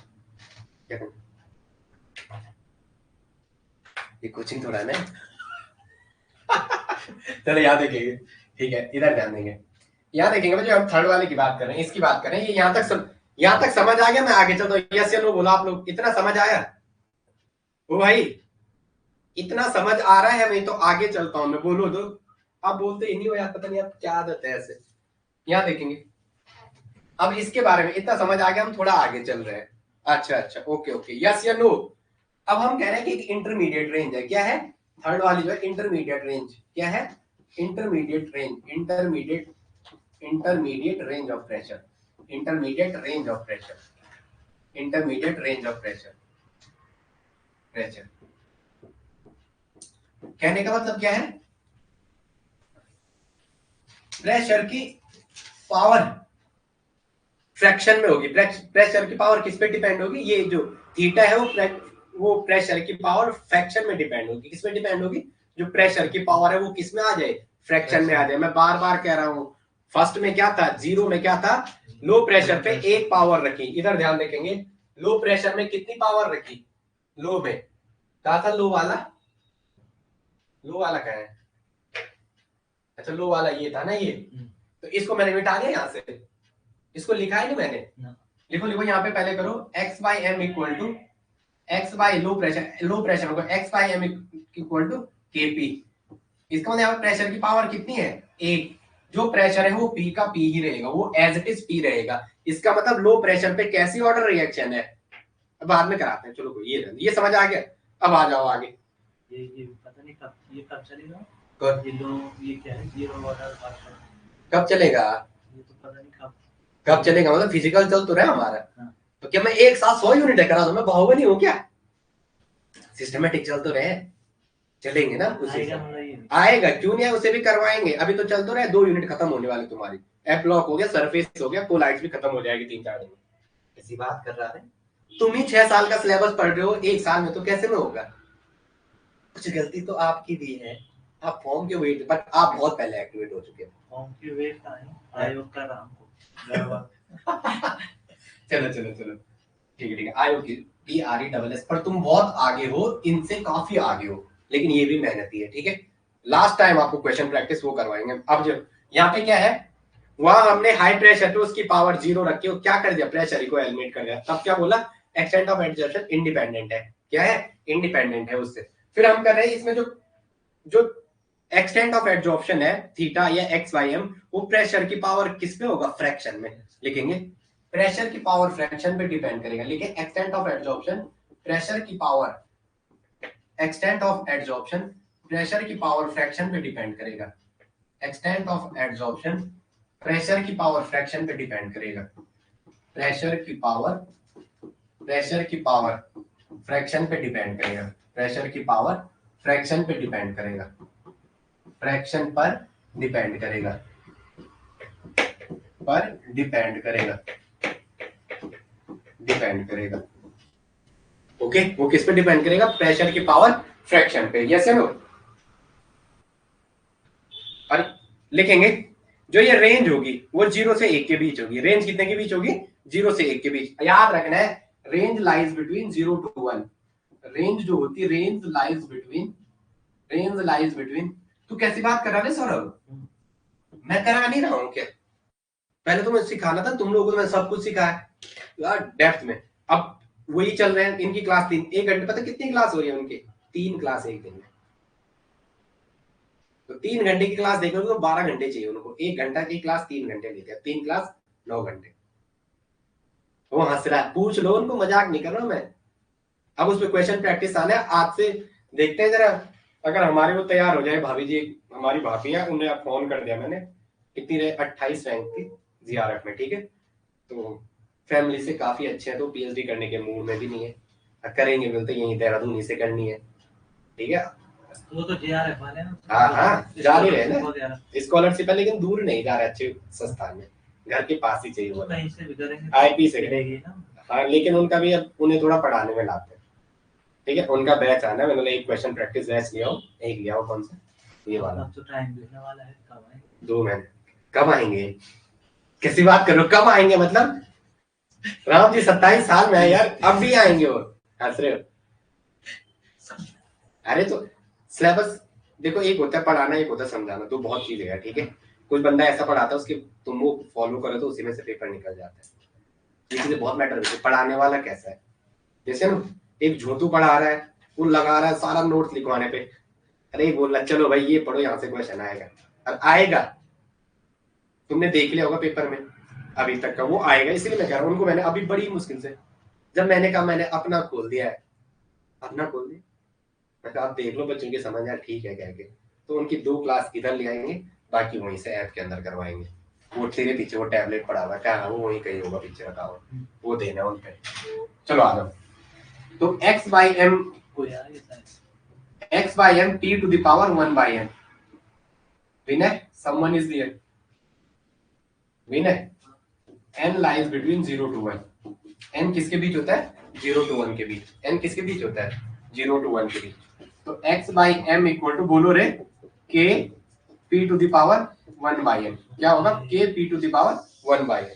ये कोचिंग थोड़ा है ना। चलो याद देखेंगे, ठीक है, इधर ध्यान देंगे। यहाँ देखेंगे जो हम थर्ड वाले की बात कर रहे हैं, इसकी बात कर रहे हैं। ये यहाँ तक समझ आ गया? मैं आगे चलता हूँ। यस या नो बोला आप लोग। इतना समझ आया? ओ भाई, इतना समझ आ रहा है? मैं तो आगे चलता हूँ मैं, बोलो तो। आप बोलते ही नहीं हो यार, पता नहीं आप क्या आदत है ऐसे। यहाँ देखेंगे, अब इसके बारे में इतना समझ आ गया, हम थोड़ा आगे चल रहे हैं। अच्छा अच्छा, ओके ओके, यस या नो। अब हम कह रहे हैं कि एक इंटरमीडिएट रेंज है। क्या है? थर्ड वाली जो है इंटरमीडिएट रेंज। क्या है? Intermediate range, intermediate intermediate range of pressure, intermediate range of pressure, intermediate range of pressure, pressure. कहने का मतलब क्या है, प्रेशर की पावर फ्रैक्शन में होगी, प्रेशर की पावर किस पे डिपेंड होगी, ये जो थीटा है वो प्रेशर की पावर फ्रैक्शन में डिपेंड होगी, किस पे डिपेंड होगी, जो प्रेशर की पावर है वो किस में आ जाए, फ्रैक्शन में आ जाए। मैं बार बार कह रहा हूं, फर्स्ट में क्या था, जीरो में क्या था, लो प्रेशर पे एक पावर रखी, इधर ध्यान देखेंगे, लो प्रेशर में कितनी पावर रखी, लो में कहा था, लो वाला, लो वाला क्या है, अच्छा लो वाला ये था ना, ये तो इसको मैंने मिटा दिया यहाँ से, इसको लिखा है नहीं मैंने, लिखो लिखो यहाँ पे पहले करो, x by M equal to X by low pressure होगा x by M equal to K P. इसका मतलब यहाँ पे प्रेशर की पावर कितनी है, एक, जो प्रेशर है वो P का P ही रहेगा, वो एज इट इज P रहेगा। इसका मतलब लो प्रेशर पे कैसी ऑर्डर रिएक्शन है, अब बाद में कराते हैं, चलो कोई ये समझ आ गया। अब आ जाओ आगे, ये पता नहीं कब चलेगा, कब, ये लो, ये क्या है, जीरो ऑर्डर कब चलेगा, ये तो पता नहीं कब चलेगा, मतलब फिजिकल चल तो रहा है हमारा, तो क्या मैं एक साथ 100 यूनिट करा दूं, मैं बाहुबली हूं क्या, सिस्टमेटिक चल तो रहे, चलेंगे ना, आएगा क्यों नहीं, उसे भी करवाएंगे, अभी तो चल तो रहे, 2 यूनिट खत्म होने वाली तुम्हारी, एप ब्लॉक हो गया, सरफेस हो गया, कोलाइट्स भी खत्म हो जाएगी 3-4 दिन में, ऐसी बात कर रहा है, तुम ही 6 साल का सिलेबस पढ़ रहे हो, एक साल में तो कैसे में होगा, कुछ गलती तो आपकी भी है, आप फॉर्म के वेट, बट आप बहुत पहले एक्टिवेट हो चुके हैं, फॉर्म के वेट का है, आयोग का नाम को चलो चलो चलो, ठीक है, आयोग की DRESS, पर तुम बहुत आगे हो, इनसे काफी आगे हो, लेकिन ये भी मेहनती है, ठीक है, लास्ट टाइम आपको क्वेश्चन प्रैक्टिस वो करवाएंगे। अब जो यहाँ पे क्या है, वहां हमने हाई प्रेशर पे उसकी पावर 0 रखी, और क्या कर दिया, प्रेशर को एलिमिनेट कर दिया, तब क्या बोला, एक्सटेंट ऑफ एडजर्शन इंडिपेंडेंट है, क्या है, इंडिपेंडेंट है उससे। फिर हम कर रहे हैं इसमें जो जो एक्सटेंट ऑफ एडजॉर्प्शन है थीटा या एक्स वाई एम, वो प्रेशर की पावर किस पे होगा, फ्रैक्शन में लिखेंगे, प्रेशर की पावर फ्रैक्शन पे डिपेंड करेगा, लिखे एक्सटेंट ऑफ एडजॉर्प्शन, प्रेशर की power, extent of adsorption pressure की पावर फ्रैक्शन पे डिपेंड करेगा, एक्सटेंट ऑफ एडजॉर्प्शन प्रेशर की पावर फ्रैक्शन पे डिपेंड करेगा, प्रेशर की पावर फ्रैक्शन पे डिपेंड करेगा, प्रेशर की पावर फ्रैक्शन पे डिपेंड करेगा, फ्रैक्शन पर डिपेंड करेगा, पर डिपेंड करेगा, डिपेंड करेगा, ओके, वो किस पे डिपेंड करेगा, प्रेशर की पावर फ्रैक्शन पे, यस या नो। और लिखेंगे जो ये रेंज होगी वो 0 से 1 के बीच होगी, रेंज कितने के बीच होगी, 0 से 1 के बीच, याद रखना है, range lies between 0 to 1, range जो होती है, रेंज लाइज बिटवीन, तू कैसी बात कर रहा है सौरभ, मैं करा नहीं रहा हूं क्या, पहले तो मैं सिखाना था, तुम लोगों को मैं सब कुछ सिखाया यार डेप्थ में, अब वही चल रहे हैं, इनकी क्लास 1 घंटे, पता कितनी क्लास हो रही है उनकी, 3 क्लास एक दिन में, तो 3 घंटे की क्लास देखोगे तो 12 घंटे चाहिए उनको, 1 घंटा की क्लास 3 घंटे लेते हैं, 3 क्लास 9 घंटे, वो हंस रहा है, पूछ लो उनको, मजाक नहीं कर रहा मैं। अब उस पर क्वेश्चन प्रैक्टिस आना है, आज से देखते हैं जरा, अगर हमारे वो तैयार हो जाए, भाभी जी हमारी भाभी है, उन्हें फोन कर दिया मैंने, कितनी रहे 28 रैंक थी जीआरएफ में, ठीक है, तो फैमिली से काफी अच्छे हैं, तो पीएचडी करने के मूड में भी नहीं है, करेंगे बोलते यहीं देहरादून ही से करनी है, ठीक है, वो तो जेआरएफ वाले ना, हाँ जा नहीं रहे ना स्कॉलरशिप है, लेकिन दूर नहीं जा रहे, अच्छे संस्थान में, घर के पास ही चाहिए, वो कहीं से भी करेंगे, आईपी से करेंगे ना, हाँ, लेकिन उनका भी अब उन्हें थोड़ा पढ़ाने में लाते हैं, ठीक है, उनका बैच आना है, मैंने एक क्वेश्चन प्रैक्टिस बैच लिया हो, एक लिया हो, कौन सा, ये वाला, अब तो टाइम देने वाला है, कब आएंगे, 2 महीने, कब आएंगे, कैसी बात करो, कब आएंगे मतलब, राम जी 27 साल में है यार, अब भी आएंगे, वो हंस रहे हो, अरे तो सिलेबस देखो, एक होता है पढ़ाना, एक होता है समझाना, तो बहुत चीजें है, ठीक है, कुछ बंदा ऐसा पढ़ाता है उसके तुम वो फॉलो करो तो उसी में से पेपर निकल जाता है, ये चीजें बहुत मैटर करती है, पढ़ाने वाला कैसा है, जैसे ना एक झोटू पढ़ा रहा है, वो लगा रहा है सारा नोट्स लिखवाने पे, अरे बोल रहा चलो भाई ये पढ़ो, यहाँ से क्वेश्चन आएगा, और आएगा, तुमने देख लिया होगा पेपर में अभी तक का, वो आएगा, इसलिए मैं कह रहा हूँ उनको, मैंने अभी बड़ी मुश्किल से, जब मैंने कहा मैंने अपना खोल दिया है, अपना खोल दिया, आप देख लो बच्चों की समझ यार, ठीक है कह के, तो उनकी 2 क्लास इधर ले आएंगे, बाकी वहीं से ऐप के अंदर करवाएंगे, वो तेरे पीछे वो टैबलेट पड़ा हुआ है, क्या है वो, वहीं कहीं होगा पीछे रखा हुआ, वो देना उन पे। चलो आ जाओ। तो x by m, कोई आ गया था। x by m t to the power 1 by n। Vinay, someone is there? Vinay, n lies between 0 to 1। n किसके बीच होता है? 0 to 1 के बीच। n किसके बीच होता है? 0 to 1 के बीच। तो x by m equal to, बोलो रे, k p to the power 1 by n। क्या होगा? k p to the power 1 by n।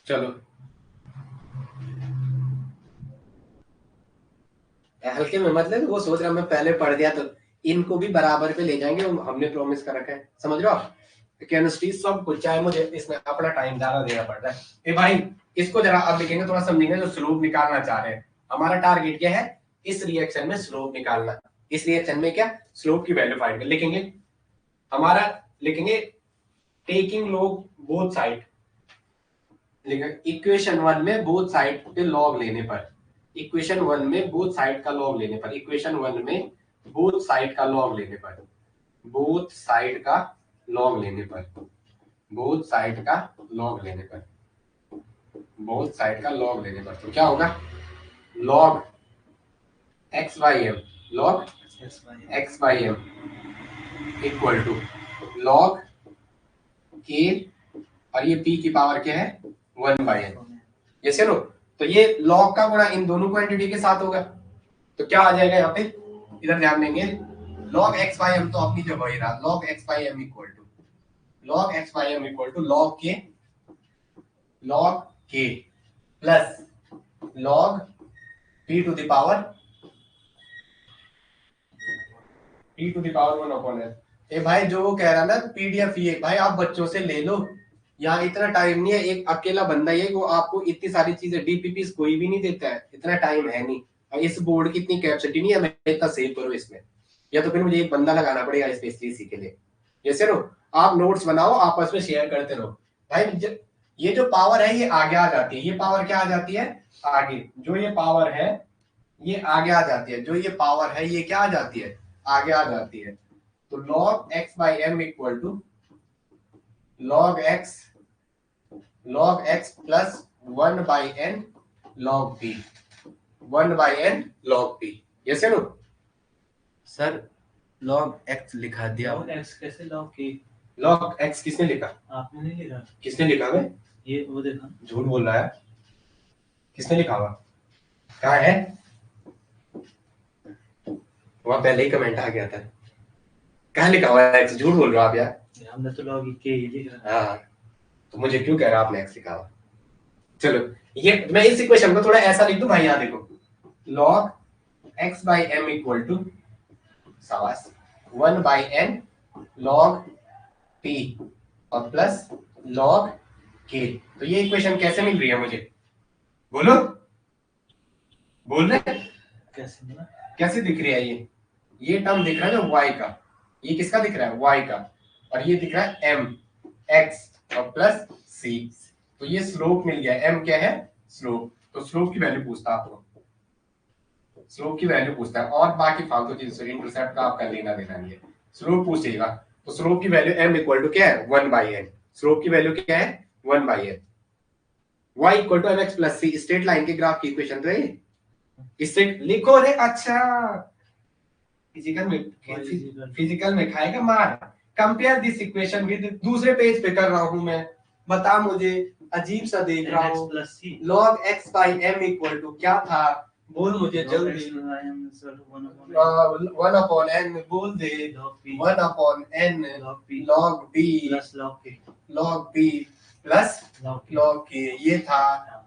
चलो हल्के में मतलब वो सोच रहा मैं पहले पढ़ दिया तो इनको भी बराबर पे ले जाएंगे, हमने प्रॉमिस कर रखा है, समझ रहे हो आप? केमिस्ट्री सब कुछ, चाहे मुझे इसमें अपना टाइम ज्यादा देना पड़ रहा है। ए भाई, इसको जरा आप लिखेंगे थोड़ा समझेंगे, जो स्लोप निकालना चाह रहे हैं, हमारा टारगेट क्या है? इस रिएक्शन में स्लोप निकालना। इस रिएक्शन में क्या? स्लोप की वैल्यू फाइंड कर लिखेंगे। हमारा लिखेंगे taking log both side, equation 1 में बोथ साइड पे लॉग लेने पर, इक्वेशन 1 में बोथ साइड का लॉग लेने पर, इक्वेशन 1 में बोथ साइड का लॉग लेने पर, बोथ साइड का लॉग लेने पर, बोथ साइड का लॉग लेने पर, बोथ साइड का लॉग लेने पर, तो क्या होगा? Log x by m, log x by m equal to log k, और ये p की पावर क्या है? 1 by n। ये चलो, तो ये log का गुणा इन दोनों क्वांटिटी के साथ होगा, तो क्या आ जाएगा यहाँ पे? इधर ध्यान देंगे, log x by m तो अपनी जगह वही रहा, log x by m equal to log x by m equal to log k plus log p to the power 1 upon n। ए भाई, जो वो कह रहा ना पीडीएफ, ये भाई आप बच्चों से ले लो, यहाँ इतना टाइम नहीं है, एक अकेला बंदा ही है वो आपको इतनी सारी चीजें, डीपीपी कोई भी नहीं देता है, इतना टाइम है नहीं, और इस बोर्ड की इतनी कैपेसिटी नहीं है मैं इतना सेव करूँ इसमें, या तो फिर मुझे एक बंदा लगाना पड़ेगा स्पेशली इसी के लिए। जैसे नो, आप नोट्स बनाओ, आपस में शेयर करते रहो भाई। ये जो पावर है ये आगे आ जाती है, ये पावर क्या आ जाती है? आगे। जो ये पावर है ये आगे आ जाती है, जो ये पावर है ये क्या आ जाती है? आगे आ जाती है। तो log x by m equal to log x plus 1 by n log p, 1 by n log p। Yes है नो सर? log x लिखा दिया। log x कैसे log k? log x किसने लिखा? आपने नहीं लिखा। किसने लिखा? मैं? ये वो देखा, झूठ बोल रहा है, किसने लिखा हुआ? कहाँ है? वहां पहले ही कमेंट आ गया था, कहाँ लिखा हुआ है x? झूठ बोल रहे हो आप यार। हमने तो log k ही लिखा। हाँ, तो मुझे क्यों कह रहा आपने x लिखा हुआ? चलो, ये मैं इस इक्वेशन को थोड़ा ऐसा लिख दूं भाई, यहाँ देखो, log x by m equal to शाबाश 1 by n log p और प्लस log k। तो ये इक्वेशन कैसे मिल रही है मुझे? बोलो, बोल रहे? कैसे मिला? कैसे दिख रही है? ये टर्म दिख रहा है ना y का, ये किसका दिख रहा है? y का, और ये दिख रहा है m x और प्लस c। तो ये स्लोप मिल गया। m क्या है? स्लोप। तो स्लोप की वैल्यू पूछता है आपको, स्लोप की वैल्यू पूछता है, और बाकी फालतू चीज इंटरसेप्ट का आपका लेना देना नहीं है, स्लोप पूछेगा। तो स्लोप की वैल्यू m इक्वल टू क्या है? 1 बाई n। स्लोप की वैल्यू क्या है? 1 by n। y equal to mx plus c, straight line के ग्राफ की इक्वेशन तो है। स्ट्रेट लिखो रे। अच्छा, फिजिकल में खाएगा मार। कंपेयर दिस इक्वेशन विद, दूसरे पेज पे कर रहा हूं मैं, बता मुझे, अजीब सा देख रहा हूँ। log x by m equal to क्या था? बोल मुझे जल्दी। 1 अपॉन n, बोल दे। 1 upon n log b plus log k, log b plus log k, ये था।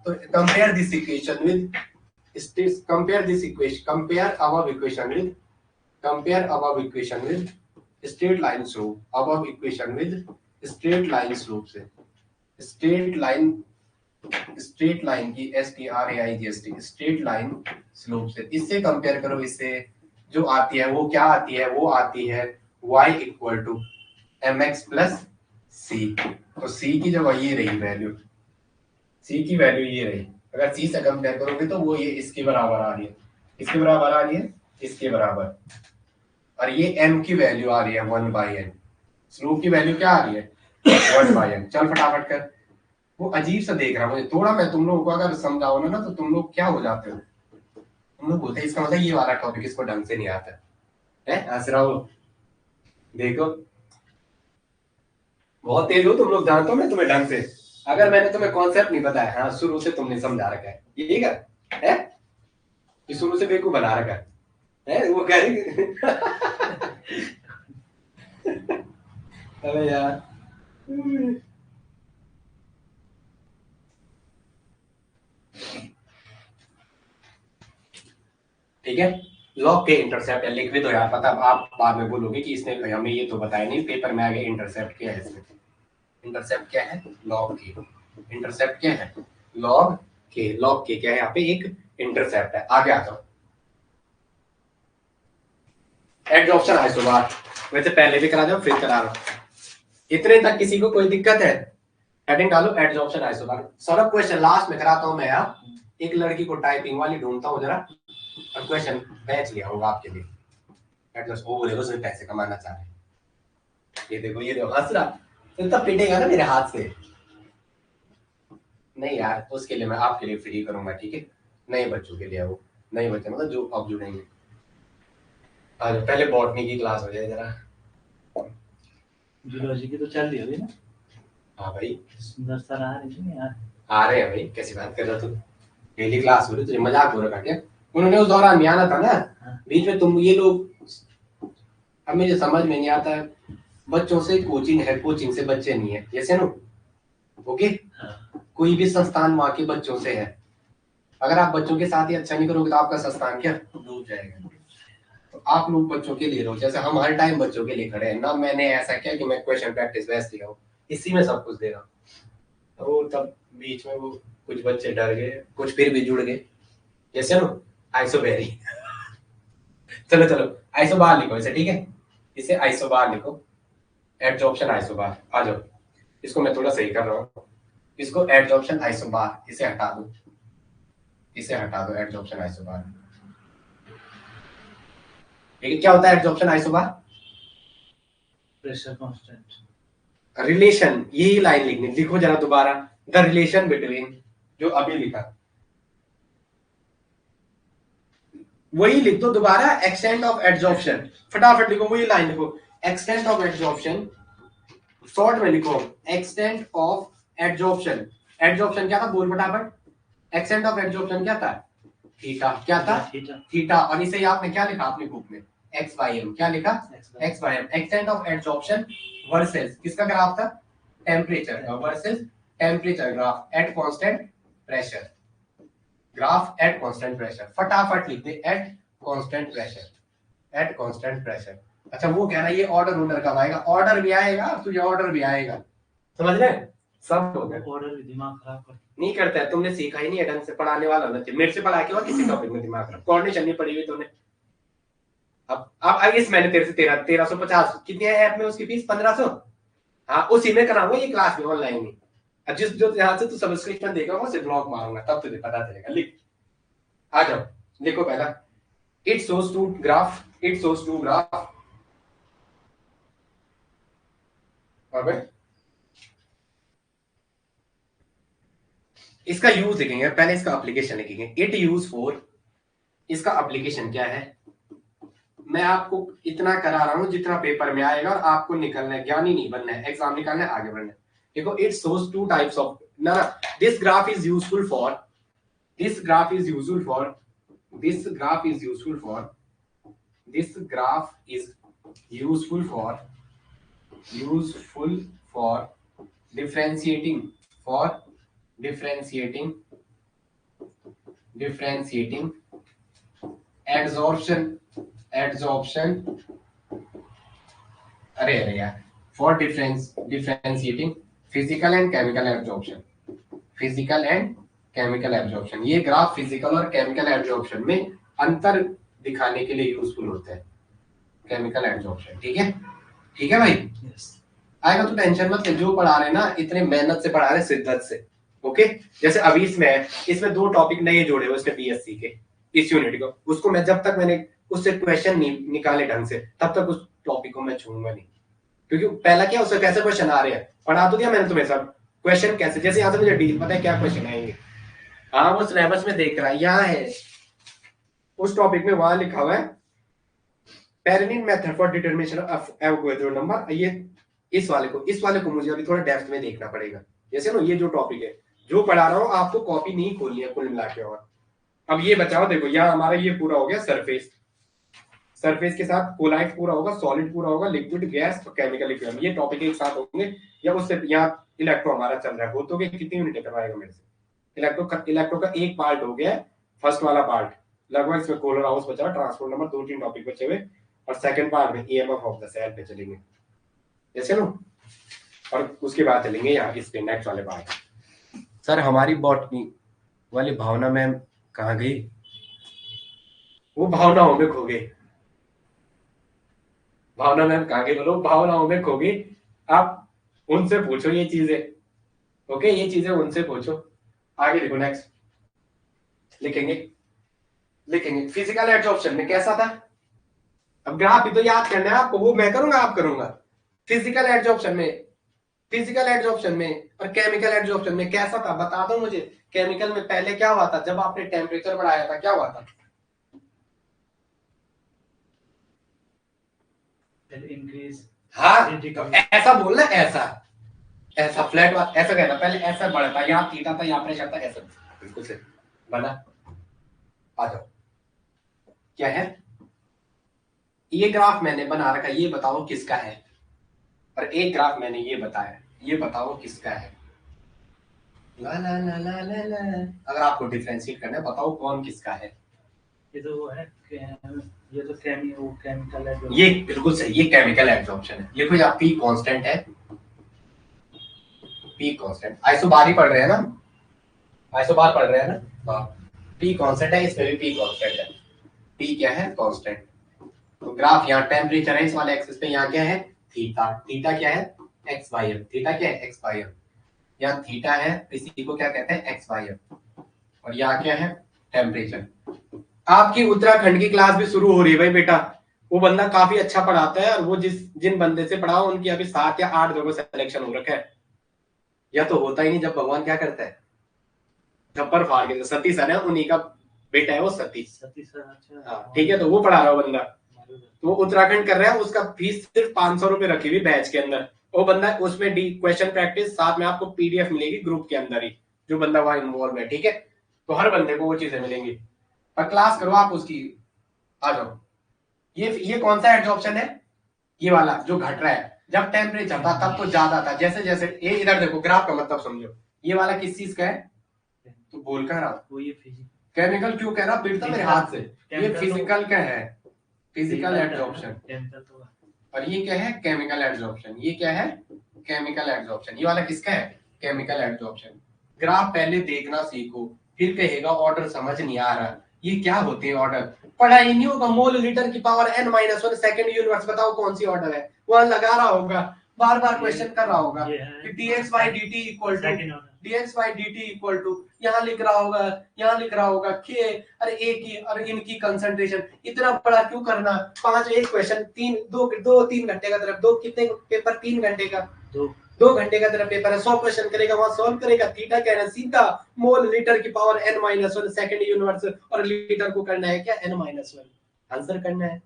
तो compare this equation with, compare this equation, compare above equation with, compare above equation with straight line slope, above equation with straight line slope से, straight line की STRAIGST, straight line slope से, इससे compare करो, इससे जो आती है वो क्या आती है? वो आती है y equal to mx plus c। तो c की जगह ये रही वैल्यू, सी की वैल्यू ये रही, अगर सी से कंपेयर करोगे तो वो ये इसके बराबर आ रही है, इसके बराबर आ रही है, इसके बराबर, और ये m की वैल्यू आ रही है 1/n, स्लोप की वैल्यू क्या आ रही है 1/n। चल फटाफट कर। वो अजीब सा देख रहा मुझे थोड़ा, मैं तुम लोगों को अगर समझाऊं ना तो तुम लोग क्या हो जाते हो, तुम लोग बोलते हैं इसका मतलब ये वाला टॉपिक इसको ढंग से नहीं आता है, हंस रहा हो देखो, बहुत तेज हो तुम लोग, जानता हूं मैं तुम्हें ढंग से, अगर मैंने तुम्हें कॉन्सेप्ट नहीं बताया, हाँ शुरू से तुमने समझा रखा है, यही है कि शुरू से बेवकूफ बना रखा है वो कह रही अरे यार ठीक है। लॉग के इंटरसेप्ट लिख भी दो यार, पता आप बाद में बोलोगे कि इसने हमें ये तो बताया नहीं, पेपर में आ गया इंटरसेप्ट क्या है, इसमें इंटरसेप्ट क्या है, लॉग के, इंटरसेप्ट क्या है लॉग के, लॉग के क्या है यहाँ पे एक इंटरसेप्ट है। आगे आ जाओ, एडजॉर्प्शन आइसोबार, वैसे पहले भी करा दो फिर करा रहा हूं, इतने तक किसी को कोई दिक्कत है, हेडिंग डालो adsorption isobar. Saurabh question last में कराता हूं मैं यार, एक लड़की को टाइपिंग वाली ढूंढता हूं जरा, और क्वेश्चन बैच लिया होगा आपके लिए, एटलीस्ट वो बोलेगा उसमें पैसे कमाना चाह रहे, ये देखो हंस रहा, तो तब पिटेगा ना मेरे हाथ से, नहीं यार उसके लिए मैं आपके लिए फ्री करूंगा, ठीक है, नए बच्चों के लिए, वो नए बच्चे मतलब जो अब जुड़ेंगे। आज पहले बॉटनी की क्लास हो जाए जरा, जूलॉजी की तो चल रही होगी ना। हाँ भाई सुंदर सर आ रही है यार, आ रहे हैं भाई, कैसी बात कर रहा तू, डेली क्लास हो रही, तुझे मजाक हो रहा क्या, उन्होंने उस दौरान में आना था ना, बीच में तुम ये लोग, अब मुझे समझ में नहीं आता है, बच्चों से कोचिंग है, कोचिंग से बच्चे नहीं है, जैसे नो ओके, कोई भी संस्थान वहां के बच्चों से है, अगर आप बच्चों के साथ ही अच्छा नहीं करोगे तो आपका संस्थान क्या डूब जाएगा, तो आप लोग बच्चों के लिए रहो, जैसे हम हर टाइम बच्चों के लिए खड़े हैं ना, मैंने ऐसा किया कि मैं क्वेश्चन प्रैक्टिस बेस्ट दिया हूँ, इसी में सब कुछ दे रहा हूँ, तो तब बीच में वो कुछ बच्चे डर गए, कुछ फिर भी जुड़ गए, जैसे नो आइसोबेरी चलो चलो आइसोबार लिखो इसे, ठीक है, इसे आइसोबार लिखो, एडजॉर्प्शन आइसोबार, आ जाओ, इसको मैं थोड़ा सही कर रहा हूँ, इसको एडजॉर्प्शन आइसोबार, इसे हटा दो, इसे हटा दो एडजॉर्प्शन आइसोबार, लेकिन क्या होता है adsorption isobar, pressure constant, relation, यही लाइन लिखनी, लिखो जरा दोबारा, द रिलेशन बिटवीन, जो अभी लिखा वही लिख दो दोबारा, एक्सटेंट ऑफ एडजॉर्प्शन, फटाफट लिखो वही लाइन लिखो, एक्सटेंट ऑफ एडजॉर्प्शन, शॉर्ट में लिखो एक्सटेंट ऑफ एडजॉर्प्शन, एडजॉर्प्शन क्या था बोल फटाफट, एक्सटेंट ऑफ एडजॉर्प्शन क्या था, थीटा, क्या था थीटा, और इसे आपने क्या लिखा अपनी बुक में एक्स बाई एम, क्या लिखा x by m, extent of adsorption versus किसका ग्राफ था, टेम्परेचर का, versus temperature graph at constant pressure, graph at constant pressure, फटाफट लिख दे at constant pressure, at constant pressure. अच्छा वो कह रहा है ये ऑर्डर कब आएगा, ऑर्डर भी आएगा तो ये ऑर्डर भी आएगा, समझ रहे हैं सब हो गया, ऑर्डर भी दिमाग खराब कर नहीं करता है, तुमने सीखा ही नहीं है ढंग से, पढ़ाने वाला होना चाहिए, मेरे से पढ़ा के और किसी टॉपिक में दिमाग खराब, कोऑर्डिनेशन नहीं पढ़ी हुई तुमने, अब इस मैंने तेरे से 1350 कितनी है ऐप में उसकी फीस 1500, हाँ उसी में कराऊंगा ये क्लास में ऑनलाइन ही, जिस जो यहाँ से तू सब्सक्रिप्शन देगा वहां ब्लॉक मारूंगा तब तुझे पता चलेगा, लिख आ जाओ, लिखो पहला, it shows two graph, it shows two graph, और इसका यूज लिखेंगे, पहले इसका एप्लीकेशन लिखेंगे, इट यूज फॉर, इसका एप्लीकेशन क्या है, मैं आपको इतना करा रहा हूं जितना पेपर में आएगा, और आपको निकलना है, ज्ञानी नहीं बनना है, एग्जाम निकालना है, आगे बढ़ना है, देखो it shows two types of ना, this graph is useful for, this graph is useful for, this graph is useful for, this graph is useful for, useful for differentiating, for differentiating adsorption, अरे यार, for differentiating physical and chemical absorption, physical and chemical absorption, ये graph physical और chemical absorption में अंतर दिखाने के लिए useful होता है, केमिकल एब्जॉर्प्शन, ठीक है, ठीक है भाई, आएगा तो टेंशन मत ले, जो पढ़ा रहे ना इतने मेहनत से पढ़ा रहे, शिद्दत से, ओके, जैसे अभी इसमें है, इसमें 2 टॉपिक नए जोड़े हुए उसने बीएससी के इस यूनिट को, उसको मैं जब तक मैंने उससे क्वेश्चन नहीं निकाले ढंग से तब तक उस टॉपिक को मैं छूंगा नहीं, क्योंकि पहला क्या उससे कैसे क्वेश्चन आ रहे हैं पढ़ा तो दिया मैंने तुम्हें सब, क्वेश्चन कैसे, जैसे यहाँ से मुझे डील पता है क्या क्वेश्चन आएंगे, हाँ वो सिलेबस में देख रहा है, यहाँ है उस टॉपिक में, वहां लिखा हुआ है Perrin method for determination of Avogadro number, ये इस वाले को मुझे अभी थोड़ा डेप्थ में देखना पड़ेगा। जैसे ना ये जो टॉपिक है जो पढ़ा रहा हूँ आपको कॉपी नहीं खोलनी है कुल मिला के। और अब ये बचाओ, देखो यहाँ हमारा ये पूरा हो गया सरफेस, सरफेस के साथ कोलाइट पूरा होगा, सॉलिड पूरा होगा, लिक्विड, गैस और केमिकल इक्विलिब्रियम, ये टॉपिक एक साथ होंगे। या उससे यहाँ इलेक्ट्रो हमारा चल रहा है, वो तो कितनी यूनिट करवाएगा मेरे से, इलेक्ट्रो का एक पार्ट हो गया, फर्स्ट वाला पार्ट लगभग, इसमें कोलर हाउस बचा, ट्रांसपोर्ट नंबर 2-3 टॉपिक बचे हुए, और सेकंड पार्ट में ईएमएफ ऑफ द सेल पे चलेंगे जैसे ना, और उसके बाद चलेंगे यहाँ इस पे नेक्स्ट वाले पार्ट। सर हमारी बॉटनी वाली भावना मैम कहाँ गई, वो भावनाओं में खो गई, भावना मैम कहाँ गई बोलो, भावनाओं में खो गई, आप उनसे पूछो ये चीजें, ओके ये चीजें उनसे पूछो। आगे देखो नेक्स्ट लिखेंगे फिजिकल एब्जॉर्प्शन में कैसा था, अब ग्राफ ही तो याद करना है आपको, वो मैं करूंगा आप करूंगा। फिजिकल एब्जॉर्प्शन में और केमिकल एब्जॉर्प्शन में कैसा था बता दो मुझे। केमिकल में पहले क्या हुआ था, जब आपने टेम्परेचर बढ़ाया था क्या हुआ था, इंक्रीज, हाँ तो ऐसा बोलना, ऐसा फ्लैट ऐसा कहना, पहले ऐसा बढ़ता, यहाँ थीटा था, यहाँ प्रेशर था, ऐसा बिल्कुल से बना। आ जाओ क्या है, ये ग्राफ मैंने बना रखा, ये बताओ किसका है, और एक ग्राफ मैंने ये बताया, ये बताओ किसका है। ला ला ला ला ला ला, अगर आपको डिफरेंशिएट करना है बताओ कौन किसका है। ये तो वो है, ये तो केमिकल है, ये बिल्कुल सही, ये केमिकल एब्जॉर्प्शन है। देखो यहाँ पी कांस्टेंट है, पी कांस्टेंट, आइसोबार ही पढ़ रहे हैं ना, आइसोबार पढ़ रहे हैं ना, पी कांस्टेंट है, इसमें भी पी कांस्टेंट है, पी क्या है कांस्टेंट। तो ग्राफ यहाँ टेम्परेचर है इस वाले एक्सिस पे, यहाँ क्या है थीटा, थीटा क्या है एक्स वाई एफ, थीटा क्या है एक्स वाई एफ, यहाँ थीटा है, इसी को क्या कहते हैं एक्स वाई एफ, और यहाँ क्या है टेम्परेचर। आपकी उत्तराखंड की क्लास भी शुरू हो रही है भाई बेटा, वो बंदा काफी अच्छा पढ़ाता है, और वो जिन बंदे से पढ़ाओ उनकी अभी 7 या 8 जगह सिलेक्शन हो रखा है, या तो होता ही नहीं। जब भगवान क्या करता है थप्पड़ फाड़ के, सतीश है ना उन्हीं का बेटा है वो सतीश, हाँ ठीक है, तो वो पढ़ा रहा है बंदा, तो वो उत्तराखंड कर रहा है, उसका फीस सिर्फ 500 रुपए रखी हुई बैच के अंदर, वो बंदा उसमें क्वेश्चन प्रैक्टिस साथ में आपको पीडीएफ मिलेगी ग्रुप के अंदर ही, जो बंदा वहां इन्वॉल्व है, ठीक है, तो हर बंदे को वो चीजें मिलेंगी, और क्लास करो आप उसकी। आ जाओ, ये कौन सा एब्जॉर्प्शन है, ये वाला जो घट रहा है, जब टेम्परेचर था तब तो ज्यादा था, जैसे जैसे ये इधर देखो ग्राफ का मतलब समझो, ये वाला किस चीज का है, तो बोल कर रहा वो ये फिजिकल, केमिकल क्यों कह रहा पीटता मेरे हाथ से, ये फिजिकल का है, फिजिकल एब्जॉर्प्शन, और ये क्या है केमिकल एब्जॉर्प्शन, ये क्या है केमिकल एब्जॉर्प्शन, ये वाला किसका है केमिकल एब्जॉर्प्शन। ग्राफ पहले देखना सीखो, फिर कहेगा ऑर्डर समझ नहीं आ रहा, ये क्या होते हैं ऑर्डर, पढ़ा ही नहीं होगा। मोल लीटर की पावर n-1 सेकंड यूनिवर्स, बताओ कौन सी ऑर्डर है, वहां लगा रहा होगा, बार बार क्वेश्चन कर रहा होगा कि dx by dt equal to dx by dt equal to, यहाँ लिख रहा होगा, यहाँ लिख रहा होगा के, अरे ए की, अरे इनकी कंसंट्रेशन, इतना बड़ा क्यों करना, 5 एक क्वेश्चन 3 घंटे का तरफ, दो कितने पेपर 3 घंटे का, 2 घंटे का तेरा पेपर है, 100 क्वेश्चन करेगा, वहां सॉल्व करेगा, थीटा क्या है सीधा मोल लीटर की पावर n-1 सेकंड यूनिवर्स, और लीटर को करना है क्या n-1, आंसर करना है,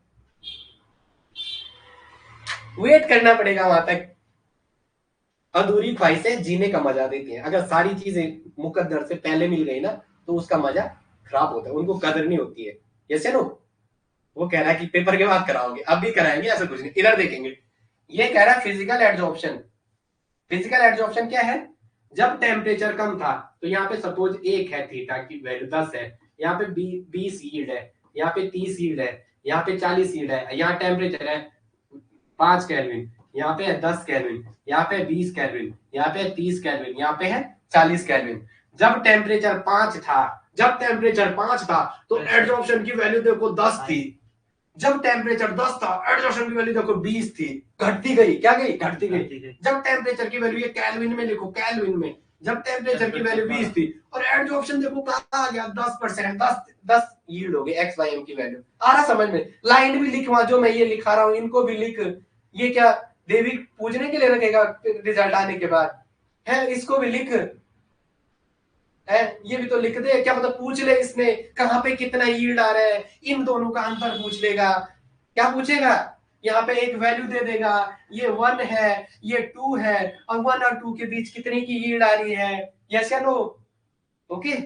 वेट करना पड़ेगा वहां तक। अधूरी ख्वाहिशें जीने का मजा देती हैं, अगर सारी चीजें मुकद्दर से पहले मिल गई ना तो उसका मजा खराब होता है, उनको कदर नहीं होती है। जैसे नो वो कह रहा है कि पेपर के बाद कराओगे, अब भी कराएंगे, ऐसा कुछ नहीं, इधर देखेंगे, ये कह रहा है फिजिकल एब्जॉर्प्शन, फिजिकल एब्जॉर्प्शन क्या है, जब टेम्परेचर कम था, तो यहाँ पे सपोज 1 है, थीटा की वैल्यू 10 है, यहाँ पे 20 यील्ड है, यहाँ पे 30 यील्ड है, यहाँ पे 40 यील्ड है, यहाँ टेम्परेचर है 5 केल्विन, यहाँ पे है 10 केल्विन, यहाँ पे 20 केल्विन, यहाँ पे 30 केल्विन, यहाँ पे है 40 केल्विन। जब टेम्परेचर 5 था तो एब्जॉर्प्शन की वैल्यू देखो 10 थी, जब टेम्परेचर 10 था एब्जॉर्प्शन की वैल्यू देखो 20 थी, घटती गई, क्या गई घटती गई। जब टेम्परेचर की वैल्यू ये केल्विन में लिखो, केल्विन में जब टेम्परेचर की वैल्यू 20 थी, और एडजॉर्प्शन देखो कहाँ आ गया 10%, 10 यील्ड हो गई एक्स वाई एम की वैल्यू। आ रहा समझ में? लाइन भी लिख वहां जो मैं ये लिखा रहा हूँ इनको भी लिख। ये क्या देवी पूजने के लिए रखेगा रिजल्ट आने के बाद है, इसको भी लिख है, ये भी तो लिख दे। क्या मतलब पूछ ले इसने कहाँ पे कितना यील्ड आ रहा है, इन दोनों का अंतर पूछ लेगा। क्या पूछेगा? यहाँ पे एक वैल्यू दे देगा, ये 1 है ये 2 है, और 1 और 2 के बीच कितने की यील्ड आ रही है, यस या नो? ओके,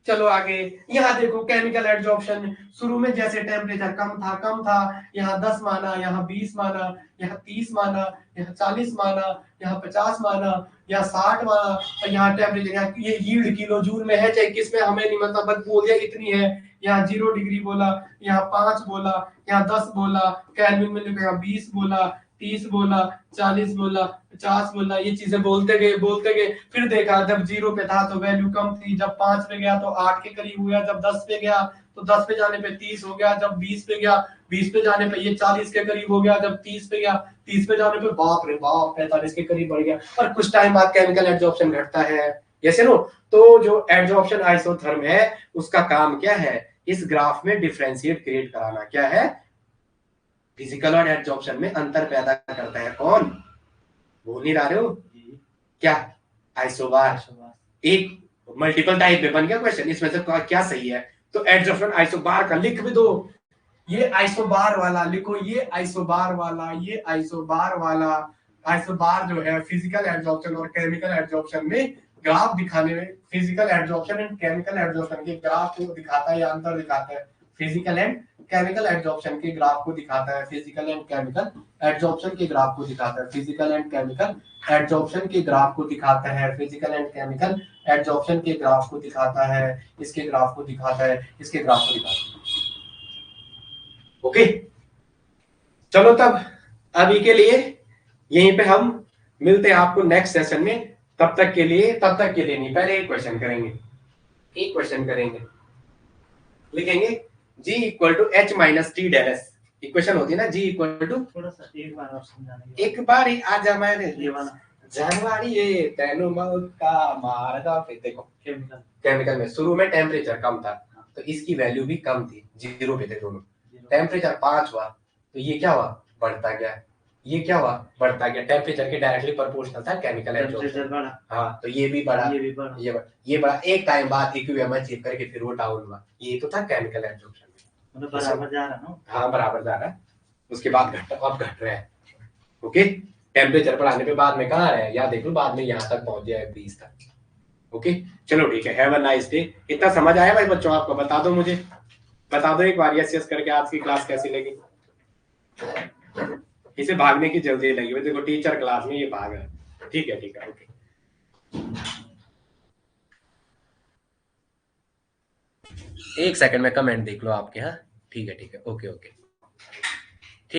चलो आगे। यहाँ देखो केमिकल एडजॉर्प्शन, शुरू में जैसे टेम्परेचर कम था, यहाँ 10 माना, यहाँ 20 माना, यहाँ 30 माना, यहाँ 40 माना, यहाँ 50 माना, यहाँ 60 माना, और यहाँ टेम्परेचर, यहाँ ये यील्ड किलो जूल में है चाहे किस में हमें नहीं मतलब, बस बोल दिया इतनी है। यहाँ 0 डिग्री बोला, यहाँ 5 बोला, यहाँ 10 बोला, केल्विन में यहाँ 20 बोला, 30 बोला, 40 बोला, 50 बोला, ये चीजें बोलते गए। फिर देखा जब 0 पे था तो वैल्यू कम थी, जब 5 पे गया तो 8 के करीब हो गया, जब 10 पे गया तो 10 पे जाने पे 30 हो गया, जब 20 पे गया 20 पे जाने पे ये 40 के करीब हो गया, जब 30 पे गया 30 पे जाने पे बाप रे बाप 45 के करीब बढ़ गया, और कुछ टाइम बाद केमिकल एडजॉर्प्शन घटता है, यस नो? तो जो एडजॉर्प्शन आइसोथर्म है उसका काम क्या है? इस ग्राफ में डिफरेंशिएट क्रिएट कराना। क्या है? फिजिकल और एडजॉर्प्शन में अंतर पैदा करता है कौन? भूल नहीं रहे हो क्या? आइसोबार। एक मल्टीपल टाइप में बन गया क्वेश्चन, इसमें से क्या सही है? तो एडजॉर्प्शन आइसोबार का लिख भी दो, ये आइसोबार वाला लिखो, ये आइसोबार वाला, ये आइसोबार वाला। आइसोबार जो है फिजिकल एडजॉर्प्शन और केमिकल एडजॉर्प्शन में ग्राफ दिखाने में, physical adsorption and chemical adsorption के ग्राफ को दिखाता है या अंतर दिखाता है, फिजिकल एंड केमिकल एडजॉर्प्शन के ग्राफ को दिखाता है, फिजिकल एंड केमिकल एडजॉर्प्शन के ग्राफ को दिखाता है, फिजिकल एंड केमिकल एडजॉर्प्शन के ग्राफ को दिखाता है, फिजिकल एंड केमिकल एडजॉर्प्शन के ग्राफ को दिखाता है, इसके ग्राफ को दिखाता है, इसके ग्राफ को दिखाता है। ओके, चलो तब अभी के लिए यहीं पे हम मिलते हैं आपको नेक्स्ट सेशन में। तब तक के लिए नहीं, पहले एक क्वेश्चन करेंगे, लिखेंगे G equal to H minus T del S. Equation होती है ना G इक्वल टू, थोड़ा सा एक बार और समझाने एक बार ही आ जा मेरे ये वाला जानवारी ये तेनो मौत का मारगा। फिर देखो केमिकल में शुरू में टेम्परेचर कम था तो इसकी वैल्यू भी कम थी, 0 पे थे दोनों। टेम्परेचर 5 हुआ तो ये क्या हुआ? बढ़ता गया। ये क्या हुआ? बढ़ता गया। टेम्परेचर के डायरेक्टली प्रोपोर्शनल था केमिकल एडजॉर्प्शन। हाँ, तो ये भी बढ़ा, ये बढ़ा। एक टाइम बाद इक्विलिब्रियम अचीव करके फिर वो डाउन हुआ। ये तो था केमिकल एडजॉर्प्शन में, मतलब बराबर जा रहा ना। हाँ, बराबर जा रहा है। उसके बाद अब घट रहा है। ओके, टेम्परेचर बढ़ाने पे बाद में कहाँ रहे, या देख लो बाद में यहाँ तक पहुंच गया 20 तक। ओके, चलो ठीक है, हैव अ नाइस डे। इतना समझ आया भाई बच्चों आपको? बता दो मुझे, बता दो एक बार यस यस करके आज की क्लास कैसी लगी। इसे भागने की जल्दी लगी, देखो टीचर क्लास में ये भाग रहा है। ठीक है ओके। एक सेकंड में कमेंट देख लो आपके। हाँ ठीक है ओके।